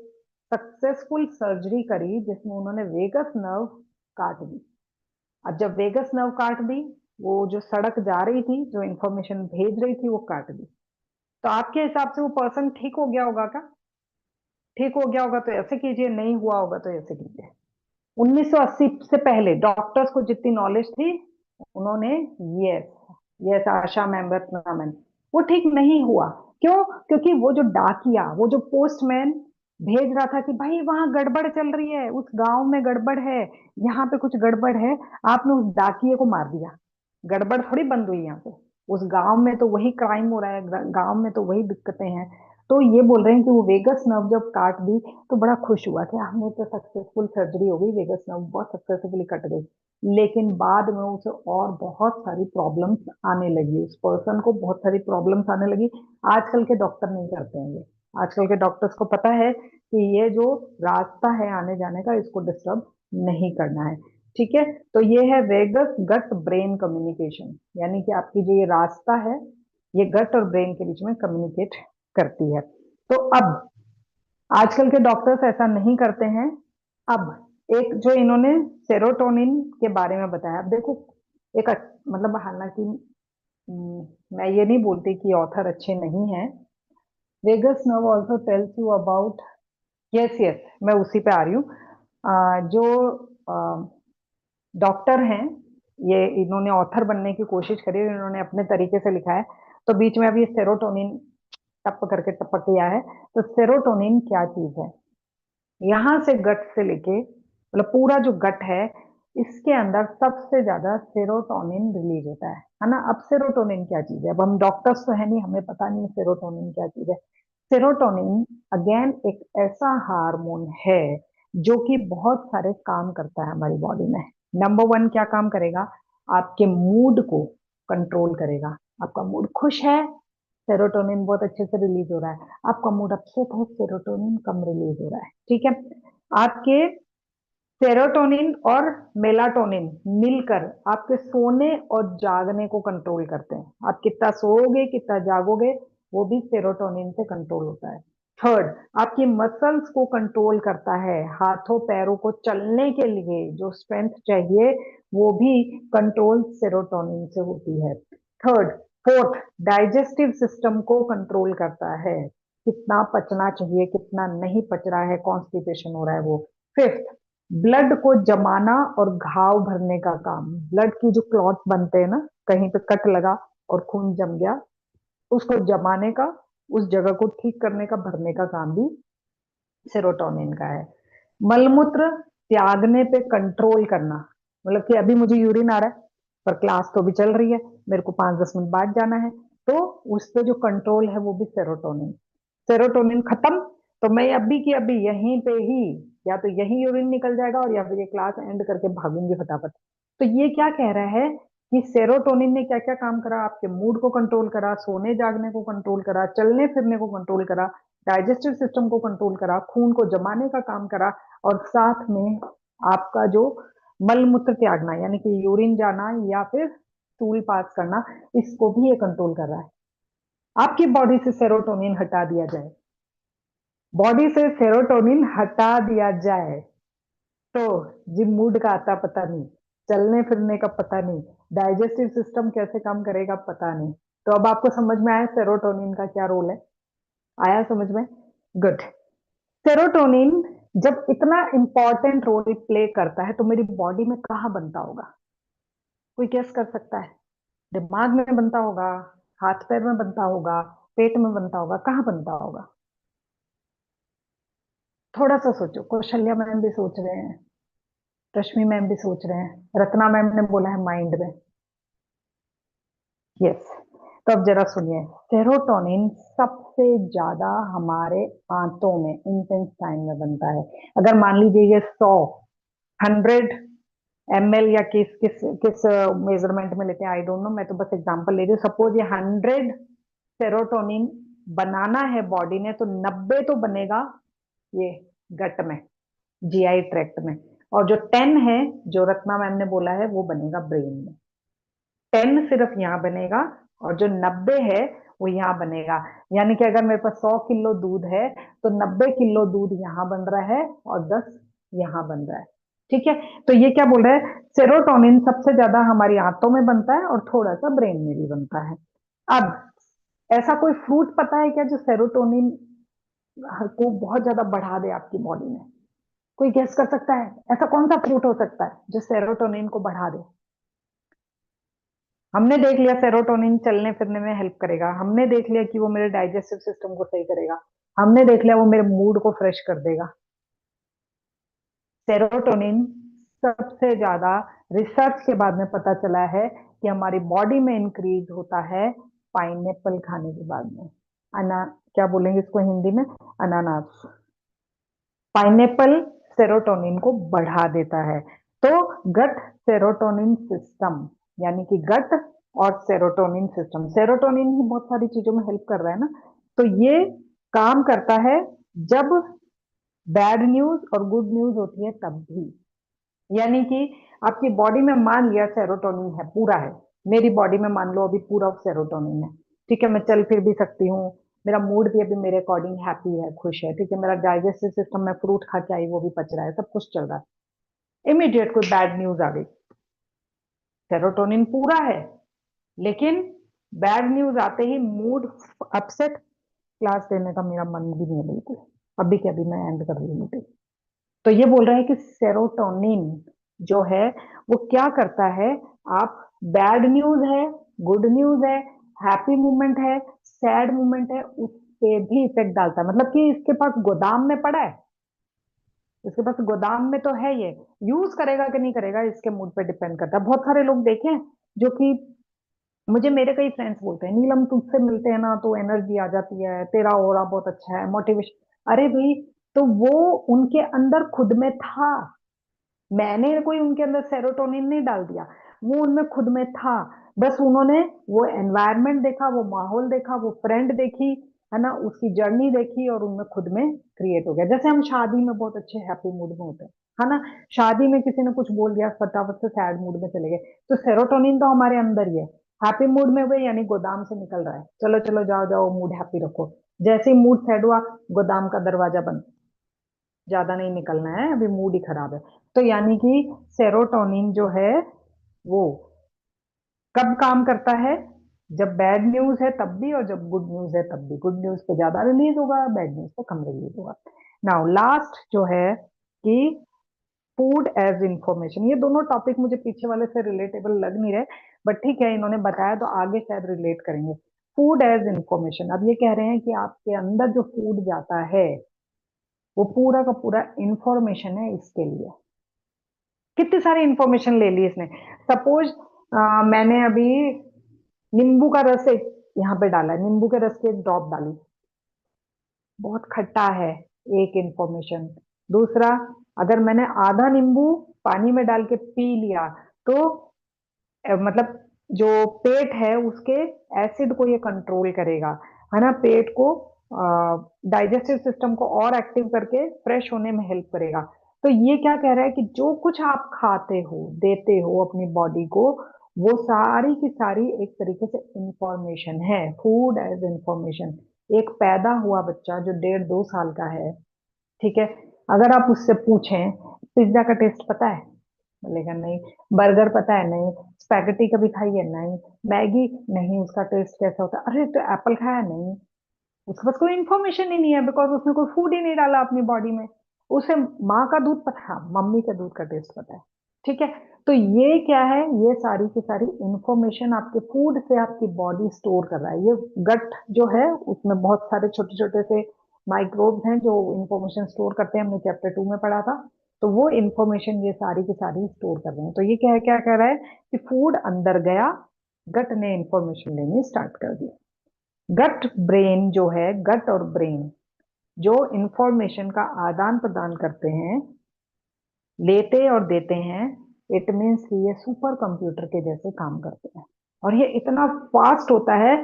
सक्सेसफुल सर्जरी करी जिसमें उन्होंने वेगस नर्व काट दी। अब जब वेगस नर्व काट दी, वो जो सड़क जा रही थी जो इंफॉर्मेशन भेज रही थी वो काट दी। तो आपके हिसाब से वो पर्सन ठीक हो गया होगा क्या? ठीक हो गया होगा तो ऐसे कीजिए, नहीं हुआ होगा तो ऐसे कीजिए। 1980 से पहले डॉक्टर्स को जितनी नॉलेज थी, उन्होंने, यस, यस आशा मैम, रत्ना मैम, वो ठीक नहीं हुआ। क्यों? क्योंकि वो जो डाकिया, वो जो पोस्टमैन भेज रहा था कि भाई वहां गड़बड़ चल रही है, उस गांव में गड़बड़ है, यहाँ पे कुछ गड़बड़ है, आपने उस डाकिए को मार दिया। गड़बड़ थोड़ी बंद हुई यहाँ पे, उस गांव में तो वही क्राइम हो रहा है, गांव में तो वही दिक्कतें हैं। तो ये बोल रहे हैं कि वो वेगस नर्व जब काट दी तो बड़ा खुश हुआ कि हमने तो सक्सेसफुल सर्जरी हो गई, वेगस नर्व बहुत सक्सेसफुली कट गई। लेकिन बाद में उसे और बहुत सारी प्रॉब्लम्स आने लगी, उस पर्सन को बहुत सारी प्रॉब्लम्स आने लगी। आजकल के डॉक्टर नहीं करते हैं ये। आजकल के डॉक्टर्स को पता है कि ये जो रास्ता है आने जाने का, इसको डिस्टर्ब नहीं करना है, ठीक है। तो ये है वेगस गट ब्रेन कम्युनिकेशन, यानी कि आपकी जो ये रास्ता है, ये गट और ब्रेन के बीच में कम्युनिकेट करती है। तो अब आजकल के डॉक्टर्स ऐसा नहीं करते हैं। अब एक जो इन्होंने सेरोटोनिन के बारे में बताया, अब देखो, एक मतलब हालांकि मैं ये नहीं बोलती कि ऑथर अच्छे नहीं हैं। Vagus nerve also tells you about, yes yes, मैं उसी पे आ रही हूँ। जो डॉक्टर हैं, ये इन्होंने ऑथर बनने की कोशिश करी, इन्होंने अपने तरीके से लिखा है। तो बीच में अभी सेरोटोनिन टप करके टपक गया है। तो सेरोटोनिन क्या चीज है? यहां से गट से लेके मतलब पूरा जो गट है, इसके अंदर सबसे ज्यादा सेरोटोनिन रिलीज होता है ना। अब सेरोटोनिन क्या चीज है? अब हम डॉक्टर्स तो है नहीं, हमें पता नहीं सेरोटोनिन क्या चीज है। सेरोटोनिन अगेन एक ऐसा हार्मोन है जो कि बहुत सारे काम करता है हमारी बॉडी में। नंबर वन क्या काम करेगा? आपके मूड को कंट्रोल करेगा। आपका मूड खुश है, सेरोटोनिन बहुत अच्छे से रिलीज हो रहा है। आपका मूड अपसेट है, सेरोटोनिन कम रिलीज हो रहा है। ठीक है। आपके सेरोटोनिन और मेलाटोनिन मिलकर आपके सोने और जागने को कंट्रोल करते हैं। आप कितना सोओगे, कितना जागोगे, वो भी सेरोटोनिन से कंट्रोल होता है। थर्ड, आपकी मसल्स को कंट्रोल करता है। हाथों पैरों को चलने के लिए जो स्ट्रेंथ चाहिए, वो भी कंट्रोल सेरोटोनिन से होती है। थर्ड, फोर्थ, डाइजेस्टिव सिस्टम को कंट्रोल करता है। कितना पचना चाहिए, कितना नहीं पच रहा है, कॉन्स्टिपेशन हो रहा है वो। फिफ्थ, ब्लड को जमाना और घाव भरने का काम। ब्लड की जो क्लॉट बनते हैं ना, कहीं पे कट लगा और खून जम गया, उसको जमाने का, उस जगह को ठीक करने का, भरने का काम भी सेरोटोनिन का है। मलमूत्र त्यागने पे कंट्रोल करना, मतलब कि अभी मुझे यूरिन आ रहा है पर क्लास तो भी चल रही है, मेरे को 5-10 मिनट बाद जाना है, तो उस पे जो कंट्रोल है वो भी सेरोटोनिन। सेरोटोनिन खत्म तो मैं अभी की अभी यहीं पे ही, या तो यही यूरिन निकल जाएगा और या फिर ये क्लास एंड करके भागूंगी फटाफट। तो ये क्या कह रहा है कि सेरोटोनिन ने क्या क्या काम करा? आपके मूड को कंट्रोल करा, सोने जागने को कंट्रोल करा, चलने फिरने को कंट्रोल करा, डाइजेस्टिव सिस्टम को कंट्रोल करा, खून को जमाने का काम करा, और साथ में आपका जो मल मूत्र त्यागना यानी कि यूरिन जाना या फिर स्टूल पास करना, इसको भी ये कंट्रोल कर रहा है। आपकी बॉडी से सेरोटोनिन हटा दिया जाए, बॉडी से सेरोटोनिन हटा दिया जाए तो जिम मूड का आता पता नहीं, चलने फिरने का पता नहीं, डाइजेस्टिव सिस्टम कैसे काम करेगा पता नहीं। तो अब आपको समझ में आया सेरोटोनिन का क्या रोल है? आया समझ में? गुड। सेरोटोनिन जब इतना इंपॉर्टेंट रोल प्ले करता है तो मेरी बॉडी में कहाँ बनता होगा? कोई गेस कर सकता है? दिमाग में बनता होगा, हाथ पैर में बनता होगा, पेट में बनता होगा, कहाँ बनता होगा? थोड़ा सा सोचो। कौशल्या मैम भी सोच रहे हैं, रश्मि मैम भी सोच रहे हैं, रत्ना मैम ने बोला है माइंड में। यस। तो अब जरा सुनिए, सेरोटोनिन सबसे ज्यादा हमारे आंतों में, इंटेस्टाइन में बनता है। अगर मान लीजिए ये 100 ml या किस किस किस मेजरमेंट में लेते हैं, आई डोंट नो, मैं तो बस एग्जांपल ले रही हूँ। सपोज ये 100 सेरोटोनिन बनाना है बॉडी ने, तो 90 तो बनेगा ये गट में, जीआई ट्रैक्ट में, और जो 10 है, जो रत्ना मैम ने बोला है, वो बनेगा ब्रेन में। 10 सिर्फ यहाँ बनेगा और जो 90 है वो यहाँ बनेगा। यानी कि अगर मेरे पास 100 किलो दूध है तो 90 किलो दूध यहाँ बन रहा है और 10 यहाँ बन रहा है। ठीक है। तो ये क्या बोल रहा है? सेरोटोनिन सबसे ज्यादा हमारी आंतों में बनता है और थोड़ा सा ब्रेन में भी बनता है। अब ऐसा कोई फ्रूट पता है क्या जो सेरोटोनिन को बहुत ज्यादा बढ़ा दे आपकी बॉडी में? कोई गेस कर सकता है ऐसा कौन सा फ्रूट हो सकता है जो सेरोटोनिन को बढ़ा दे? हमने देख लिया सेरोटोनिन चलने फिरने में हेल्प करेगा, हमने देख लिया कि वो मेरे डाइजेस्टिव सिस्टम को सही करेगा, हमने देख लिया वो मेरे मूड को फ्रेश कर देगा। सेरोटोनिन सबसे ज्यादा रिसर्च के बाद में पता चला है कि हमारी बॉडी में इंक्रीज होता है पाइनएप्पल खाने के बाद में। अना क्या बोलेंगे इसको हिंदी में? अनानास। पाइनएप्पल सेरोटोनिन को बढ़ा देता है। तो गट सेरोटोनिन सिस्टम, यानी कि गट और सेरोटोनिन सिस्टम, सेरोटोनिन ही बहुत सारी चीजों में हेल्प कर रहा है ना। तो ये काम करता है जब बैड न्यूज और गुड न्यूज होती है तब भी। यानी कि आपकी बॉडी में मान लिया सेरोटोनिन है, पूरा है, मेरी बॉडी में मान लो अभी पूरा सेरोटोनिन है, ठीक है, मैं चल फिर भी सकती हूँ, मेरा मूड भी अभी मेरे अकॉर्डिंग हैप्पी है, खुश है, ठीक है, मेरा डाइजेस्टिव सिस्टम में फ्रूट खा के आई वो भी पच रहा है, सब कुछ चल रहा है। इमीडिएट कोई बैड न्यूज आ गई, सेरोटोनिन पूरा है लेकिन बैड न्यूज आते ही मूड अपसेट, क्लास लेने का मेरा मन भी नहीं है बिल्कुल। अभी के अभी मैं एंड कर रही हूँ मीटिंग। तो ये बोल रहा है कि सेरोटोनिन जो है वो क्या करता है, आप बैड न्यूज है, गुड न्यूज है, हैप्पी मोमेंट है, सैड मोमेंट है, उस पे भी इफेक्ट डालता है। मतलब कि इसके पास गोदाम में पड़ा है, इसके पास गोदाम में तो है, ये यूज करेगा कि नहीं करेगा इसके मूड पे डिपेंड करता है। बहुत सारे लोग देखे हैं जो कि, मुझे मेरे कई फ्रेंड्स बोलते हैं नीलम तुझसे मिलते हैं ना तो एनर्जी आ जाती है, तेरा ऑरा बहुत अच्छा है, मोटिवेशन। अरे भाई, तो वो उनके अंदर खुद में था, मैंने कोई उनके अंदर सेरोटोनिन नहीं डाल दिया, वो उनमें खुद में था। बस उन्होंने वो एनवायरनमेंट देखा, वो माहौल देखा, वो फ्रेंड देखी, है ना, उसकी जर्नी देखी और उनमें खुद में क्रिएट हो गया। जैसे हम शादी में बहुत अच्छे हैप्पी मूड में होते हैं, है ना, शादी में किसी ने कुछ बोल दिया, फटाफट से सैड मूड में चले गए, तो सेरोटोनिन तो हमारे अंदर ही है। हैप्पी मूड में हुए यानी गोदाम से निकल रहा है, चलो चलो जाओ जाओ मूड हैप्पी रखो। जैसे ही मूड सैड हुआ, गोदाम का दरवाजा बंद, ज्यादा नहीं निकलना है, अभी मूड ही खराब है। तो यानी कि सेरोटोनिन जो है वो कब काम करता है, जब बैड न्यूज है तब भी, और जब गुड न्यूज है तब भी। गुड न्यूज पे ज्यादा रिलीज होगा, बैड न्यूज पे कम रिलीज होगा। नाउ लास्ट जो है कि फूड एज इंफॉर्मेशन, ये दोनों टॉपिक मुझे पीछे वाले से रिलेटेबल लग नहीं रहे, बट ठीक है, इन्होंने बताया तो आगे शायद रिलेट करेंगे। फूड एज इंफॉर्मेशन, अब ये कह रहे हैं कि आपके अंदर जो फूड जाता है वो पूरा का पूरा इंफॉर्मेशन है इसके लिए। कितनी सारी इंफॉर्मेशन ले ली इसने। सपोज मैंने अभी नींबू का रस एक यहाँ पे डाला है, नींबू के रस की एक ड्रॉप डाली, बहुत खट्टा है, एक इंफॉर्मेशन। दूसरा, अगर मैंने आधा नींबू पानी में डाल के पी लिया तो मतलब जो पेट है उसके एसिड को ये कंट्रोल करेगा, है ना, पेट को डाइजेस्टिव सिस्टम को और एक्टिव करके फ्रेश होने में हेल्प करेगा। तो ये क्या कह रहा है कि जो कुछ आप खाते हो देते हो अपनी बॉडी को, वो सारी की सारी एक तरीके से इंफॉर्मेशन है, फूड एज इंफॉर्मेशन। एक पैदा हुआ बच्चा जो 1.5-2 साल का है, ठीक है, अगर आप उससे पूछें पिज्जा का टेस्ट पता है, बोलेगा नहीं। बर्गर पता है, नहीं। स्पैगेटी कभी खाई है, नहीं। मैगी, नहीं, उसका टेस्ट कैसा होता है, अरे तो एप्पल खाया, नहीं। उसके पास कोई इन्फॉर्मेशन ही नहीं है, बिकॉज उसने कोई फूड ही नहीं डाला अपनी बॉडी में। उसे माँ का दूध पता, हाँ, मम्मी के दूध का टेस्ट पता है, ठीक है। तो ये क्या है, ये सारी की सारी इंफॉर्मेशन आपके फूड से आपकी बॉडी स्टोर कर रहा है। ये गट जो है उसमें बहुत सारे छोटे छोटे से माइक्रोब्स हैं जो इंफॉर्मेशन स्टोर करते हैं, हमने चैप्टर 2 में पढ़ा था। तो वो इंफॉर्मेशन ये सारी की सारी स्टोर कर रहे हैं। तो ये क्या है, क्या कह रहा है कि फूड अंदर गया, गट ने इंफॉर्मेशन लेनी स्टार्ट कर दी। गट ब्रेन जो है, गट और ब्रेन जो इंफॉर्मेशन का आदान प्रदान करते हैं, लेते और देते हैं, इट मीन्स कि ये सुपर कंप्यूटर के जैसे काम करते हैं। और ये इतना फास्ट होता है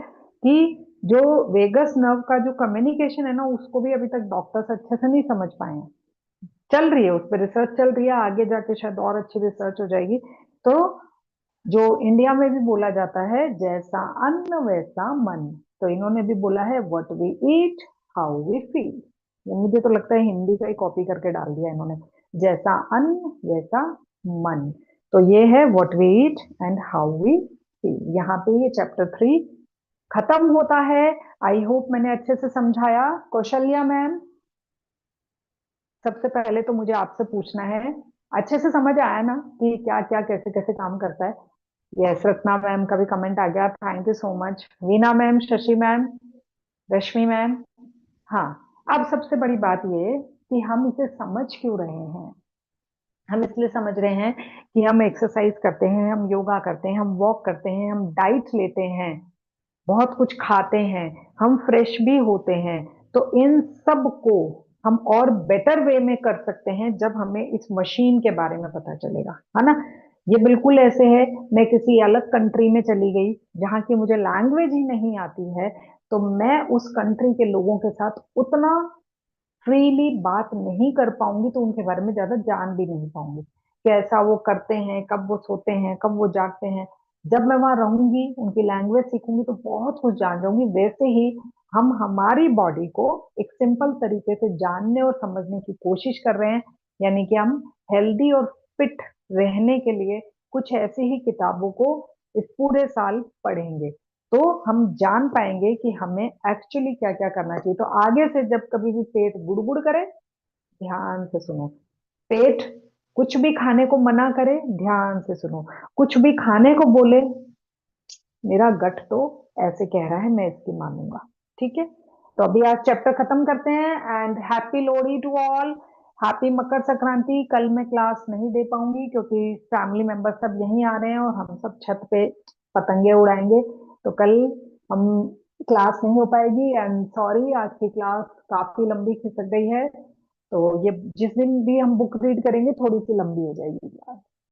कि जो वेगस नर्व का जो कम्युनिकेशन है ना, उसको भी अभी तक डॉक्टर्स अच्छे से नहीं समझ पाए हैं। चल रही है, उस पर रिसर्च चल रही है, आगे जाके शायद और अच्छी रिसर्च हो जाएगी। तो जो इंडिया में भी बोला जाता है, जैसा अन्न वैसा मन, तो इन्होंने भी बोला है what we eat, how we feel. मुझे तो लगता है हिंदी का ही कॉपी करके डाल दिया इन्होंने, जैसा अन्न वैसा मन। तो ये है what we eat and how we feel. यहाँ पे ये चैप्टर 3 खत्म होता है। आई होप मैंने अच्छे से समझाया। कौशल्या मैम, सबसे पहले तो मुझे आपसे पूछना है, अच्छे से समझ आया ना कि क्या क्या कैसे कैसे काम करता है? यस, रत्ना मैम का भी कमेंट आ गया, thank you so much. Veena ma'am, Shashi ma'am, Rashmi ma'am. हाँ, अब सबसे बड़ी बात ये कि हम इसे समझ क्यों रहे हैं। हम इसलिए समझ रहे हैं कि हम एक्सरसाइज करते हैं, हम योगा करते हैं, हम वॉक करते हैं, हम डाइट लेते हैं, बहुत कुछ खाते हैं, हम फ्रेश भी होते हैं। तो इन सब को हम और बेटर वे में कर सकते हैं जब हमें इस मशीन के बारे में पता चलेगा, है ना। ये बिल्कुल ऐसे है, मैं किसी अलग कंट्री में चली गई जहां की मुझे लैंग्वेज ही नहीं आती है, तो मैं उस कंट्री के लोगों के साथ उतना फ्रीली बात नहीं कर पाऊंगी, तो उनके बारे में ज्यादा जान भी नहीं पाऊंगी, कैसा वो करते हैं, कब वो सोते हैं, कब वो जागते हैं। जब मैं वहां रहूंगी, उनकी लैंग्वेज सीखूंगी, तो बहुत कुछ जान जाऊंगी। वैसे ही हम हमारी बॉडी को एक सिंपल तरीके से जानने और समझने की कोशिश कर रहे हैं, यानी कि हम हेल्दी और फिट रहने के लिए कुछ ऐसी ही किताबों को इस पूरे साल पढ़ेंगे। तो हम जान पाएंगे कि हमें एक्चुअली क्या क्या करना चाहिए। तो आगे से जब कभी भी पेट गुड़गुड़ करे, ध्यान से सुनो। पेट कुछ भी खाने को मना करे, ध्यान से सुनो। कुछ भी खाने को बोले, मेरा गट तो ऐसे कह रहा है, मैं इसकी मानूंगा। ठीक है, तो अभी आज चैप्टर खत्म करते हैं। And happy Lohri to all. Happy Makar Sankranti. कल मैं क्लास नहीं दे पाऊंगी क्योंकि फैमिली मेंबर सब यहीं आ रहे हैं और हम सब छत पे पतंगे उड़ाएंगे। तो कल हम क्लास नहीं हो पाएगी। एंड सॉरी, आज की क्लास काफी लंबी खिसक गई है। तो ये जिस दिन भी हम बुक रीड करेंगे थोड़ी सी लंबी हो जाएगी क्लास।